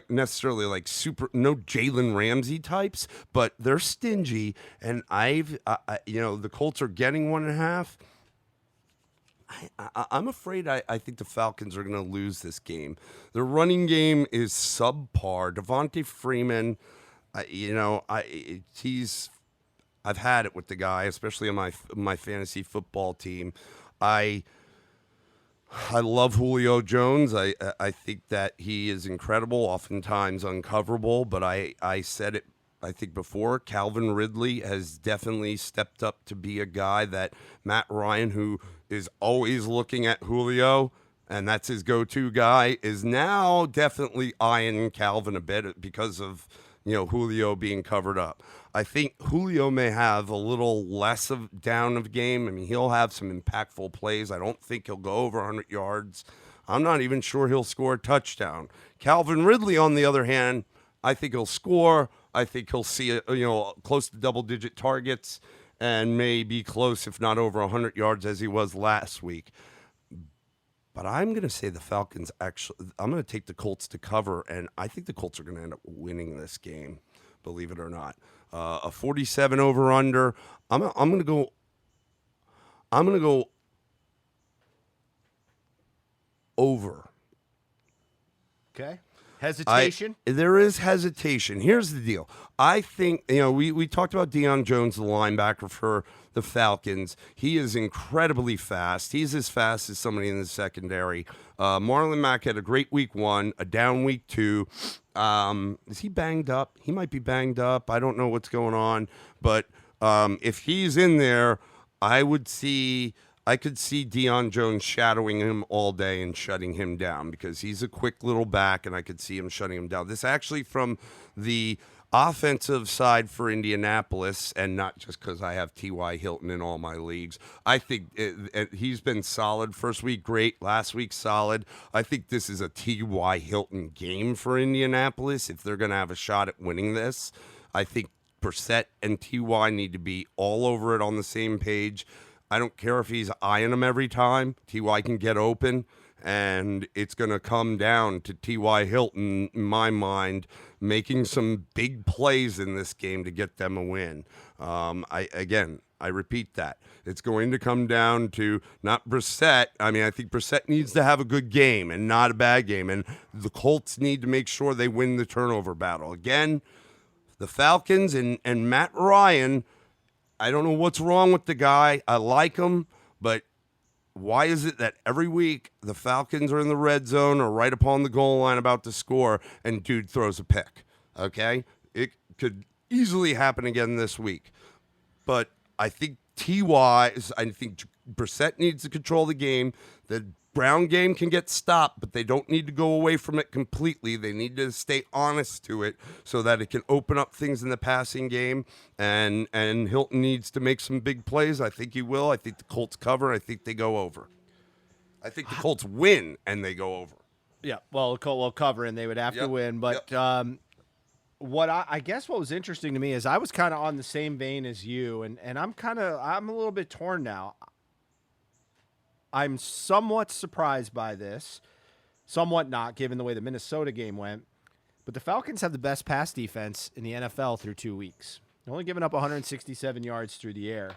necessarily super, no Jalen Ramsey types, but they're stingy. And the Colts are getting 1.5. I'm afraid I think the Falcons are going to lose this game. Their running game is subpar. Devontae Freeman, I've had it with the guy, especially on my fantasy football team. I love Julio Jones. I think that he is incredible, oftentimes uncoverable, but I said it, I think before, Calvin Ridley has definitely stepped up to be a guy that Matt Ryan, who is always looking at Julio, and that's his go-to guy, is now definitely eyeing Calvin a bit because of, Julio being covered up. I think Julio may have a little less of down of game. I mean, he'll have some impactful plays. I don't think he'll go over 100 yards. I'm not even sure he'll score a touchdown. Calvin Ridley, on the other hand, I think he'll score. I think he'll see close to double-digit targets and may be close, if not over 100 yards, as he was last week. But I'm going to say the Falcons I'm going to take the Colts to cover, and I think the Colts are going to end up winning this game, believe it or not. A 47 over-under. I'm going to go over. Okay. Hesitation? There is hesitation. Here's the deal. I think, we talked about Deion Jones, the linebacker for the Falcons. He is incredibly fast. He's as fast as somebody in the secondary. Marlon Mack had a great week 1, a down week 2. Is he banged up? He might be banged up. I don't know what's going on. But if he's in there, I could see Deion Jones shadowing him all day and shutting him down because he's a quick little back, and I could see him shutting him down. This actually from the offensive side for Indianapolis, and not just because I have T.Y. Hilton in all my leagues. I think he's been solid. First week, great. Last week, solid. I think this is a T.Y. Hilton game for Indianapolis if they're going to have a shot at winning this. I think Brissett and T.Y. need to be all over it on the same page. I don't care if he's eyeing them every time. T.Y. can get open, and it's going to come down to T.Y. Hilton, in my mind, making some big plays in this game to get them a win. I repeat that. It's going to come down to not Brissett. I mean, I think Brissett needs to have a good game and not a bad game, and the Colts need to make sure they win the turnover battle. Again, the Falcons and Matt Ryan, I don't know what's wrong with the guy. I like him, but why is it that every week the Falcons are in the red zone or right upon the goal line about to score and dude throws a pick? Okay? It could easily happen again this week. But I think T-wise, I think Brissett needs to control the game. The Brown game can get stopped, but they don't need to go away from it completely. They need to stay honest to it so that it can open up things in the passing game. And Hilton needs to make some big plays. I think he will. I think the Colts cover. I think they go over. I think the Colts win and they go over. Yeah, well, we'll cover and they would have to win. But what I guess what was interesting to me is I was kind of on the same vein as you, and I'm a little bit torn now. I'm somewhat surprised by this, somewhat not, given the way the Minnesota game went. But the Falcons have the best pass defense in the NFL through 2 weeks. They're only giving up 167 yards through the air.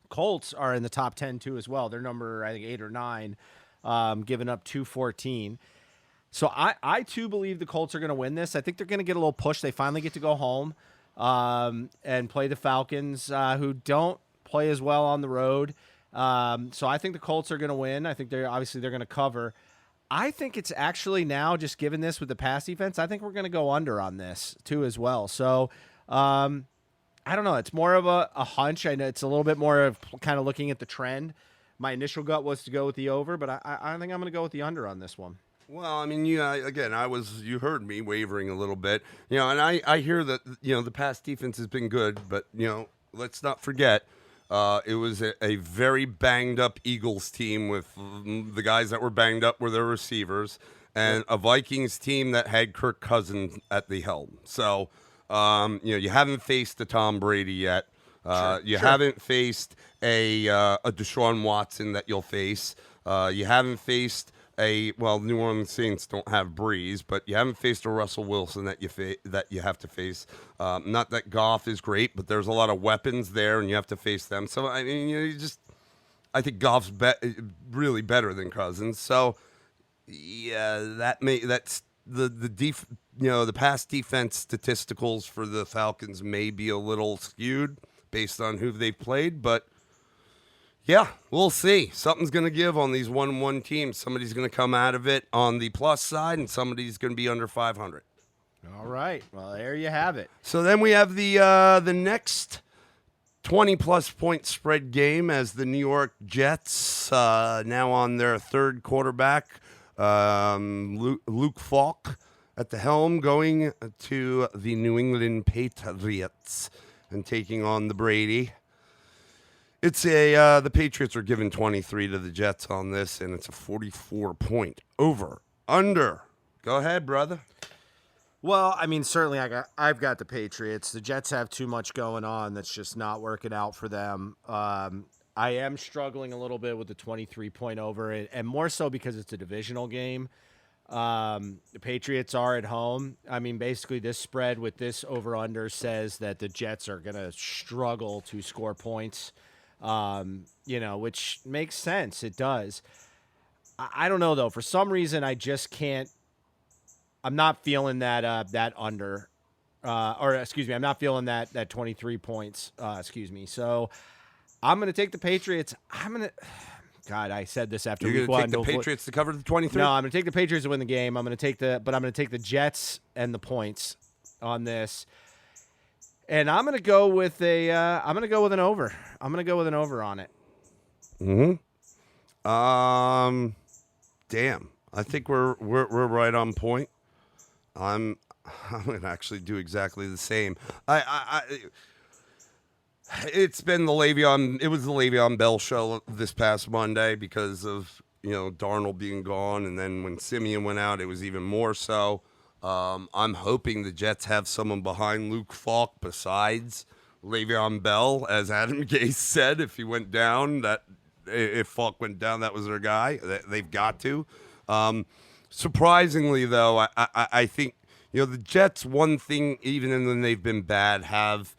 Colts are in the top 10 too as well. They're number, I think, 8 or 9, giving up 214. So I too believe the Colts are going to win this. I think they're going to get a little push. They finally get to go home and play the Falcons, who don't play as well on the road. So I think the Colts are going to win. I think they're going to cover. I think it's actually now, just given this with the pass defense, I think we're going to go under on this too as well. So I don't know. It's more of a hunch. I know it's a little bit more of kind of looking at the trend. My initial gut was to go with the over, but I think I'm going to go with the under on this one. Well, I mean, you heard me wavering a little bit, and I hear that, the pass defense has been good, but, let's not forget, it was a very banged up Eagles team with the guys that were banged up were their receivers, and a Vikings team that had Kirk Cousins at the helm. So, you haven't faced a Tom Brady yet. You haven't faced a Deshaun Watson that you'll face. You haven't faced New Orleans Saints don't have Breeze, but you haven't faced a Russell Wilson that you have to face. Not that Goff is great, but there's a lot of weapons there, and you have to face them. So I mean, I think Goff's really better than Cousins. So yeah, that's the pass defense statisticals for the Falcons may be a little skewed based on who they've played, but. Yeah, we'll see. Something's going to give on these 1-1 teams. Somebody's going to come out of it on the plus side, and somebody's going to be under 500. All right. Well, there you have it. So then we have the next 20-plus point spread game as the New York Jets, now on their third quarterback, Luke Falk at the helm, going to the New England Patriots and taking on the Brady. It's the Patriots are giving 23 to the Jets on this, and it's a 44-point over under. Go ahead, brother. Well, I mean, certainly I've got the Patriots. The Jets have too much going on that's just not working out for them. I am struggling a little bit with the 23-point over, and more so because it's a divisional game. The Patriots are at home. I mean, basically this spread with this over-under says that the Jets are going to struggle to score points. Which makes sense. It does. I don't know though. For some reason, I just can't. I'm not feeling that under, I'm not feeling that 23 points. So I'm gonna take the Patriots. God, I said this after You're week gonna one. take the Patriots to cover the 23. No, I'm gonna take the Patriots to win the game. I'm gonna take the Jets and the points on this. And I'm gonna go with an over. I'm gonna go with an over on it. Damn. I think we're right on point. I'm gonna actually do exactly the same. It's been the Le'Veon Bell show this past Monday because of Darnold being gone, and then when Simeon went out, it was even more so. I'm hoping the Jets have someone behind Luke Falk besides Le'Veon Bell, as Adam Gase said. If Falk went down, that was their guy. They've got to. Surprisingly, though, I think the Jets. One thing, even when they've been bad, have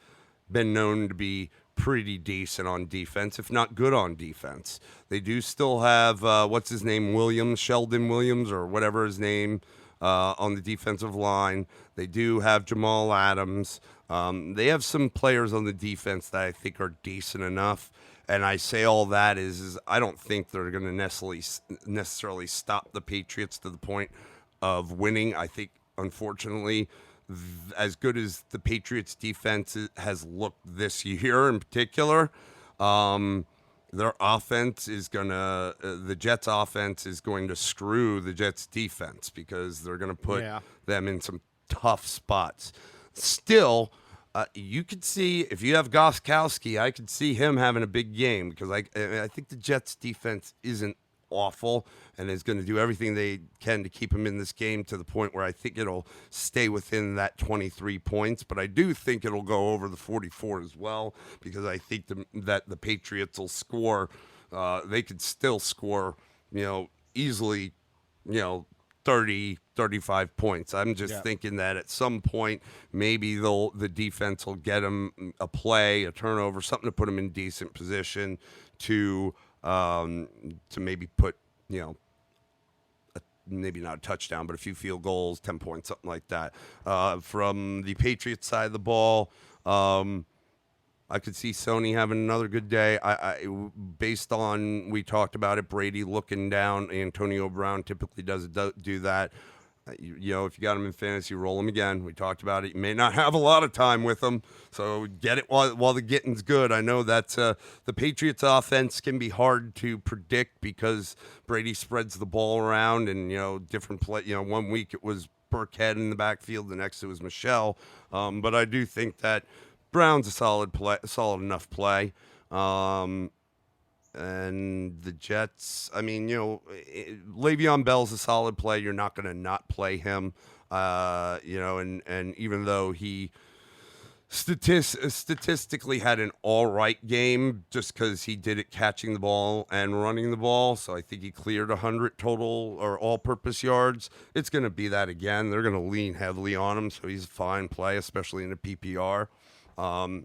been known to be pretty decent on defense, if not good on defense. They do still have what's his name, Sheldon Williams, or whatever his name. On the defensive line. They do have Jamal Adams. They have some players on the defense that I think are decent enough. And I say all that is I don't think they're going to necessarily stop the Patriots to the point of winning. I think, unfortunately, as good as the Patriots defense has looked this year in particular, Their offense is gonna, the Jets' offense is going to screw the Jets' defense because they're gonna put them in some tough spots. Still, you could see if you have Gostkowski, I could see him having a big game because I think the Jets' defense isn't awful and is going to do everything they can to keep him in this game to the point where I think it'll stay within that 23 points. But I do think it'll go over the 44 as well because I think that the Patriots will score. They could still score, easily, 30, 35 points. I'm just thinking that at some point, maybe the defense will get them a play, a turnover, something to put them in decent position to maybe put, maybe not a touchdown, but a few field goals, 10 points, something like that. From the Patriots side of the ball, I could see Sony having another good day. Based on, we talked about it, Brady looking down. Antonio Brown typically does do that. If you got him in fantasy, roll him again. We talked about it. You may not have a lot of time with him, so get it while the getting's good. I know that the Patriots' offense can be hard to predict because Brady spreads the ball around and, different play. 1 week it was Burkhead in the backfield, the next it was Michelle. But I do think that Brown's a solid enough play. And the Jets, Le'Veon Bell's a solid play. You're not going to not play him, and even though he statistically had an all right game just because he did it catching the ball and running the ball. So I think he cleared 100 total or all-purpose yards. It's going to be that again. They're going to lean heavily on him, so he's a fine play, especially in a PPR.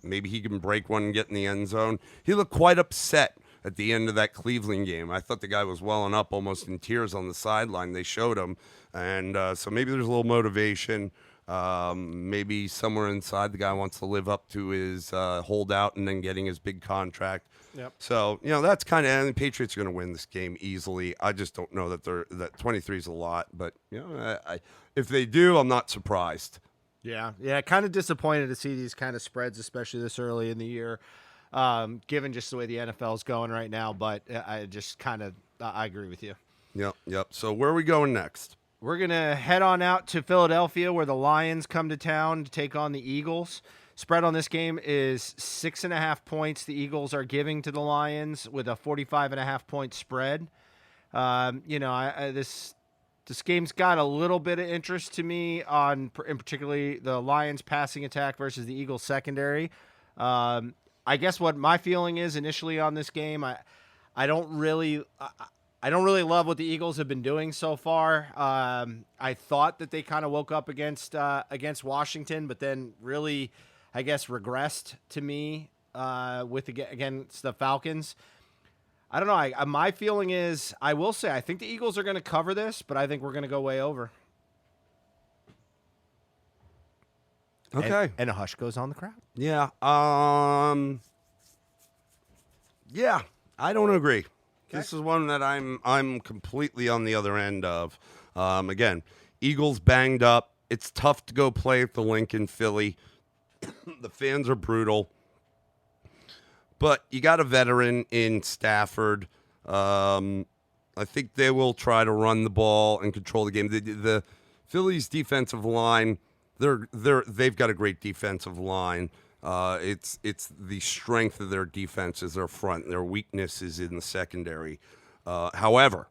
Maybe he can break one and get in the end zone. He looked quite upset at the end of that Cleveland game. I thought the guy was welling up almost in tears on the sideline. They showed him. And so maybe there's a little motivation. Maybe somewhere inside the guy wants to live up to his holdout and then getting his big contract. Yep. So, that's kind of, and the Patriots are going to win this game easily. I just don't know that 23 is a lot. But, if they do, I'm not surprised. Yeah, kind of disappointed to see these kind of spreads, especially this early in the year. Given just the way the NFL is going right now, but I just I agree with you. Yep. So where are we going next? We're going to head on out to Philadelphia where the Lions come to town to take on the Eagles. Spread on this game is 6.5 points the Eagles are giving to the Lions with a 45.5 point spread. This game's got a little bit of interest to me in particularly the Lions passing attack versus the Eagles secondary. I guess what my feeling is initially on this game, I don't really love what the Eagles have been doing so far. I thought that they kind of woke up against Washington, but then really, I guess, regressed to me against the Falcons. I don't know. My feeling is, I will say, I think the Eagles are going to cover this, but I think we're going to go way over. Okay. And a hush goes on the crowd. Yeah. Yeah, I don't agree. Okay. This is one that I'm completely on the other end of. Again, Eagles banged up. It's tough to go play at the Lincoln, Philly. The fans are brutal. But you got a veteran in Stafford. I think they will try to run the ball and control the game. The Phillies' defensive line, they've got a great defensive line. It's the strength of their defense is their front. Their weakness is in the secondary. However,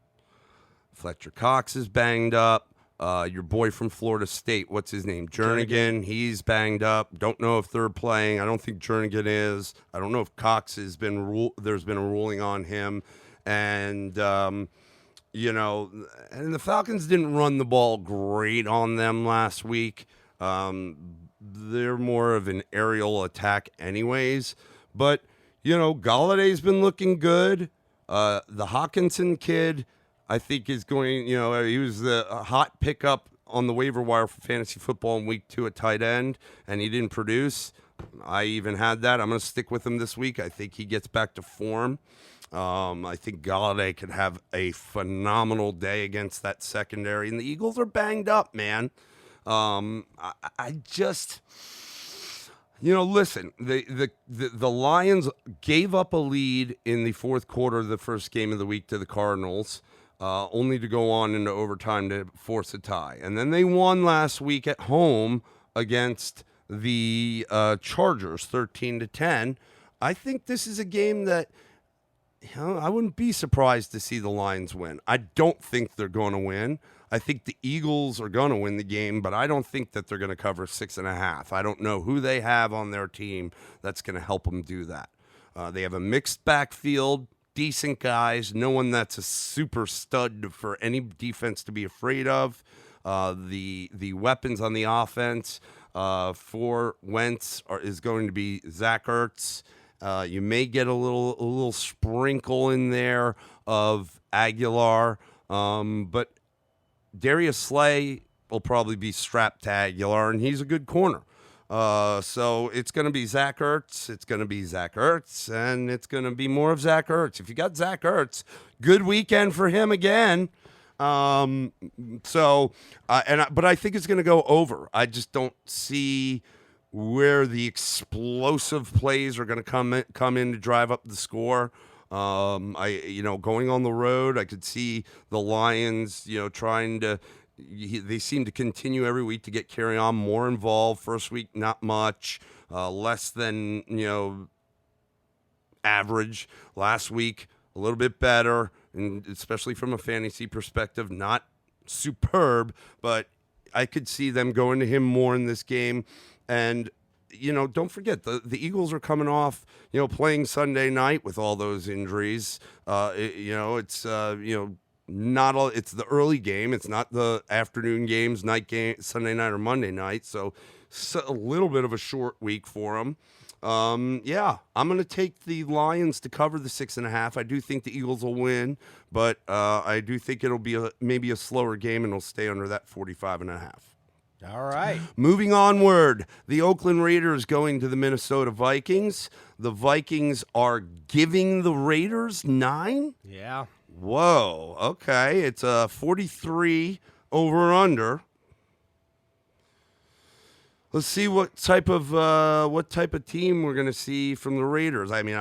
Fletcher Cox is banged up. Your boy from Florida State, what's his name? Jernigan. He's banged up. Don't know if they're playing. I don't think Jernigan is. I don't know if Cox has been there's been a ruling on him. And, and the Falcons didn't run the ball great on them last week. They're more of an aerial attack anyways. But, Galladay's been looking good. The Hawkinson kid, I think, is going, he was the hot pickup on the waiver wire for fantasy football in week 2 at tight end, and he didn't produce. I even had that. I'm going to stick with him this week. I think he gets back to form. I think Galladay could have a phenomenal day against that secondary. And the Eagles are banged up, man. Listen, the Lions gave up a lead in the fourth quarter of the first game of the week to the Cardinals, only to go on into overtime to force a tie. And then they won last week at home against the Chargers, 13-10. I think this is a game that I wouldn't be surprised to see the Lions win. I don't think they're going to win. I think the Eagles are going to win the game, but I don't think that they're going to cover 6.5. I don't know who they have on their team that's going to help them do that. They have a mixed backfield, decent guys, no one that's a super stud for any defense to be afraid of. The weapons on the offense for Wentz is going to be Zach Ertz. You may get a little sprinkle in there of Aguilar, but Darius Slay will probably be strapped to Aguilar, and he's a good corner. So it's going to be Zach Ertz, it's going to be Zach Ertz, and it's going to be more of Zach Ertz. If you got Zach Ertz, good weekend for him again. But I think it's going to go over. I just don't see where the explosive plays are going to come in to drive up the score. Going on the road, I could see the Lions, trying to. They seem to continue every week to get carry on more involved. First week, not much, less than average. Last week, a little bit better, and especially from a fantasy perspective, not superb, but I could see them going to him more in this game. And, don't forget, the Eagles are coming off, playing Sunday night with all those injuries. It's the early game. It's not the afternoon games, night game, Sunday night or Monday night. So it's a little bit of a short week for them. I'm going to take the Lions to cover the 6.5. I do think the Eagles will win, but I do think it'll be maybe a slower game and it'll stay under that 45.5. All right. Moving onward, the Oakland Raiders going to the Minnesota Vikings. The Vikings are giving the Raiders 9? Yeah. Whoa. Okay. It's a 43 over under. Let's see what type of team we're going to see from the Raiders. I mean,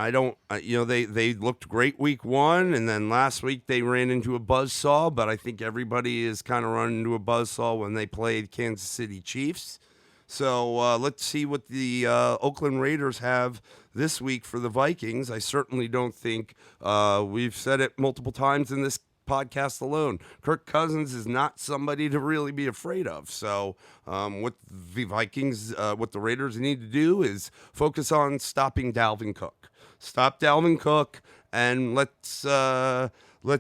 they looked great week one, and then last week they ran into a buzzsaw, but I think everybody is kind of running into a buzzsaw when they played Kansas City Chiefs. So let's see what the Oakland Raiders have this week for the Vikings. I certainly don't think, we've said it multiple times in this podcast alone, Kirk Cousins is not somebody to really be afraid of. So what the Vikings, what the Raiders need to do is focus on stopping Dalvin Cook. Stop Dalvin Cook, and let's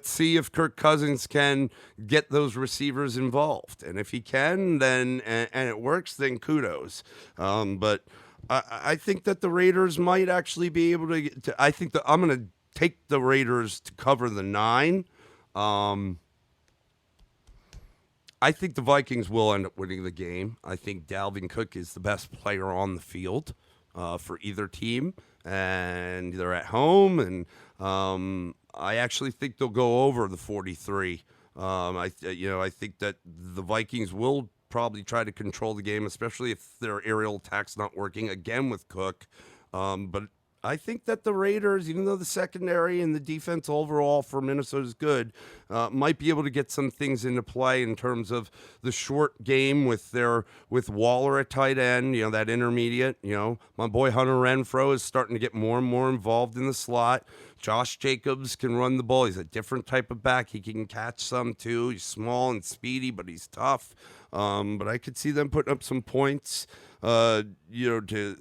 see if Kirk Cousins can get those receivers involved. And if he can, then and it works, then kudos. But I think that the Raiders might actually be able to. I think that I'm going to take the Raiders to cover the 9. I think the Vikings will end up winning the game. I think Dalvin Cook is the best player on the field for either team, and they're at home. And I actually think they'll go over the 43. I think that the Vikings will probably try to control the game, especially if their aerial attack's not working again with Cook. But I think that the Raiders, even though the secondary and the defense overall for Minnesota is good, might be able to get some things into play in terms of the short game with Waller at tight end, that intermediate. My boy Hunter Renfrow is starting to get more and more involved in the slot. Josh Jacobs can run the ball. He's a different type of back. He can catch some too. He's small and speedy, but he's tough. But I could see them putting up some points, to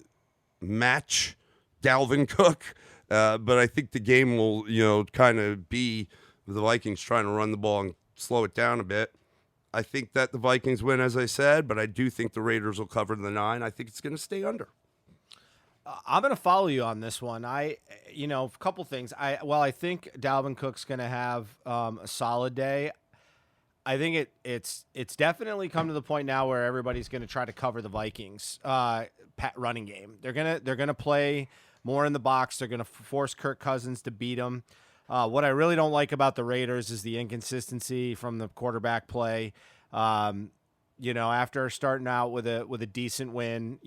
match Dalvin Cook, but I think the game will, kind of be the Vikings trying to run the ball and slow it down a bit. I think that the Vikings win, as I said, but I do think the Raiders will cover the 9. I think it's going to stay under. I'm going to follow you on this one. A couple things. I think Dalvin Cook's going to have a solid day. I think it's definitely come to the point now where everybody's going to try to cover the Vikings running game. They're gonna play more in the box. They're going to force Kirk Cousins to beat them. What I really don't like about the Raiders is the inconsistency from the quarterback play. after starting out with a decent win,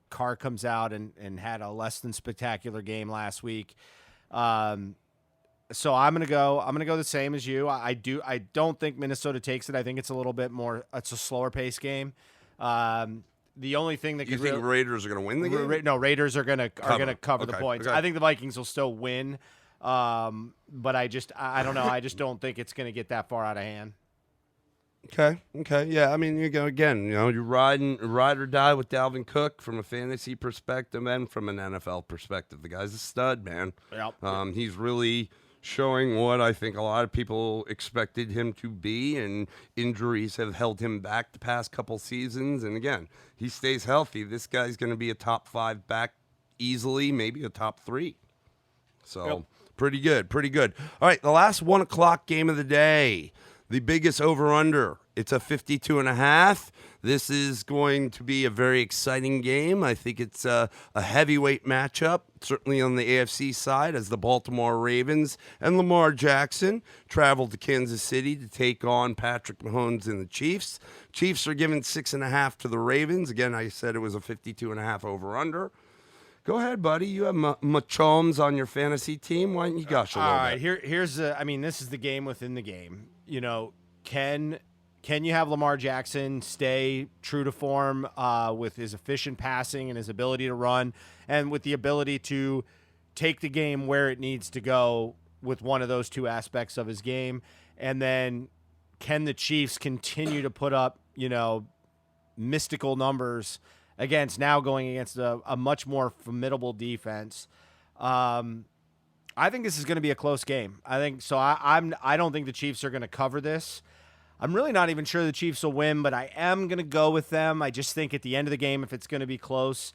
Carr comes out and had a less than spectacular game last week. So I'm gonna go the same as you. I don't think Minnesota takes it. I think it's a little bit more. It's a slower pace game. The only thing that you think Raiders are going to win the game? No, Raiders are gonna cover the points. Okay. I think the Vikings will still win, but I don't know. I just don't think it's gonna get that far out of hand. Okay, yeah. I mean, you go again. You ride or die with Dalvin Cook from a fantasy perspective and from an NFL perspective. The guy's a stud, man. Yep. He's really showing what I think a lot of people expected him to be, and injuries have held him back the past couple seasons. And again, he stays healthy. This guy's going to be a top 5 back easily, maybe a top 3. So Yep. Pretty good. All right, the last 1 o'clock game of the day. The biggest over-under. It's a 52.5. This is going to be a very exciting game. I think it's a heavyweight matchup, certainly on the AFC side, as the Baltimore Ravens and Lamar Jackson travel to Kansas City to take on Patrick Mahomes and the Chiefs. Chiefs are giving 6.5 to the Ravens. Again, I said it was a 52.5 over-under. Go ahead, buddy. You have Mahomes on your fantasy team. Why don't you gush a little bit? All right, here's this is the game within the game. Can you have Lamar Jackson stay true to form with his efficient passing and his ability to run, and with the ability to take the game where it needs to go with one of those two aspects of his game? And then can the Chiefs continue to put up, mystical numbers going against a much more formidable defense? I think this is going to be a close game. I think so. I don't think the Chiefs are going to cover this. I'm really not even sure the Chiefs will win, but I am going to go with them. I just think at the end of the game, if it's going to be close,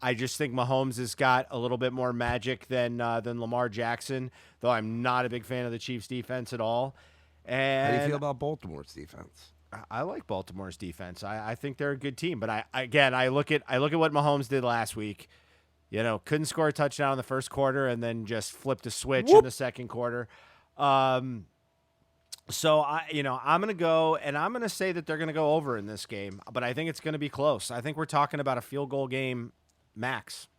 I just think Mahomes has got a little bit more magic than Lamar Jackson, though I'm not a big fan of the Chiefs' defense at all. And how do you feel about Baltimore's defense? I like Baltimore's defense. I think they're a good team, but I look at what Mahomes did last week. Couldn't score a touchdown in the first quarter and then just flipped a switch in the second quarter. So I'm going to go, and I'm going to say that they're going to go over in this game, but I think it's going to be close. I think we're talking about a field goal game max.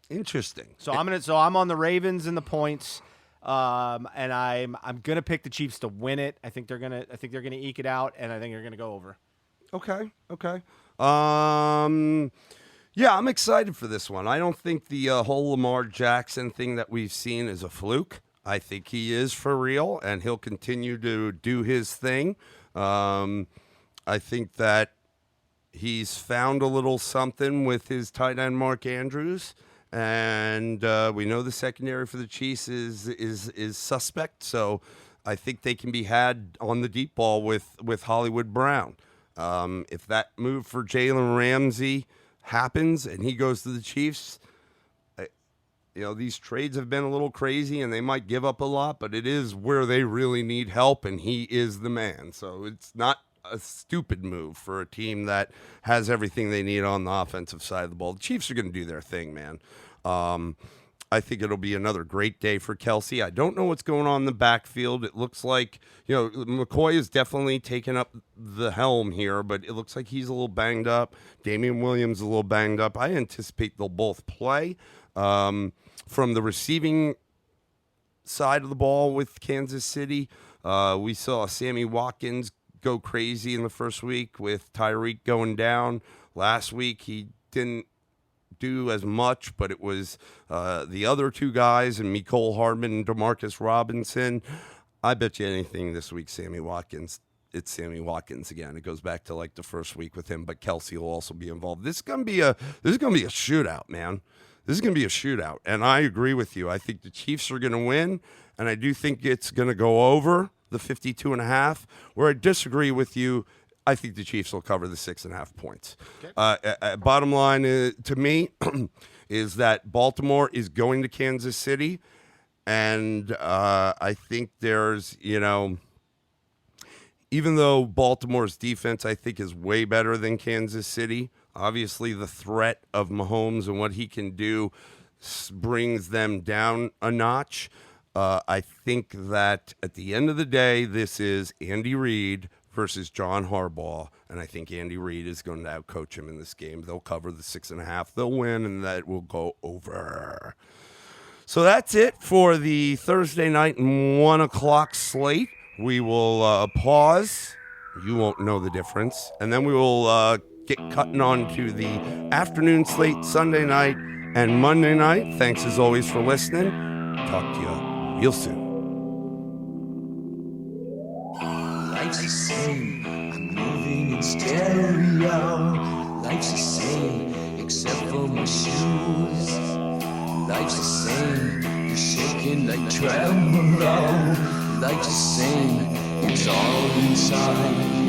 Interesting. So I'm on the Ravens and the points. And I'm going to pick the Chiefs to win it. I think they're going to eke it out, and I think they're going to go over. Okay. Yeah, I'm excited for this one. I don't think the whole Lamar Jackson thing that we've seen is a fluke. I think he is for real, and he'll continue to do his thing. I think that he's found a little something with his tight end Mark Andrews, and we know the secondary for the Chiefs is suspect. So I think they can be had on the deep ball with Hollywood Brown. If that move for Jalen Ramsey happens and he goes to the Chiefs, these trades have been a little crazy and they might give up a lot, but it is where they really need help, and he is the man. So it's not a stupid move for a team that has everything they need on the offensive side of the ball. The Chiefs are going to do their thing, man. I think it'll be another great day for Kelsey. I don't know what's going on in the backfield. It looks like, McCoy is definitely taking up the helm here, but it looks like he's a little banged up. Damian Williams a little banged up. I anticipate they'll both play. From the receiving side of the ball with Kansas City, we saw Sammy Watkins go crazy in the first week with Tyreek going down. Last week he didn't do as much, but it was the other two guys, and Mecole Hardman and Demarcus Robinson. I bet you anything this week, Sammy Watkins. It's Sammy Watkins again. It goes back to like the first week with him, but Kelsey will also be involved. This is gonna be a shootout, man. This is gonna be a shootout, and I agree with you. I think the Chiefs are gonna win, and I do think it's gonna go over the 52.5. Where I disagree with you, I think the Chiefs will cover the 6.5 points. Okay. Bottom line to me is that Baltimore is going to Kansas City, and I think there's, even though Baltimore's defense I think is way better than Kansas City, obviously the threat of Mahomes and what he can do brings them down a notch. I think that at the end of the day, this is Andy Reid versus John Harbaugh, and I think Andy Reid is going to outcoach him in this game. They'll cover the 6.5. They'll win, and that will go over. So that's it for the Thursday night 1 o'clock slate. We will pause. You won't know the difference. And then we will get cutting on to the afternoon slate Sunday night and Monday night. Thanks as always for listening. Talk to you real soon. Life's the same, I'm moving in stereo. Life's the same, except for my shoes. Life's the same, you're shaking like tremolo. Life's the same, it's all inside.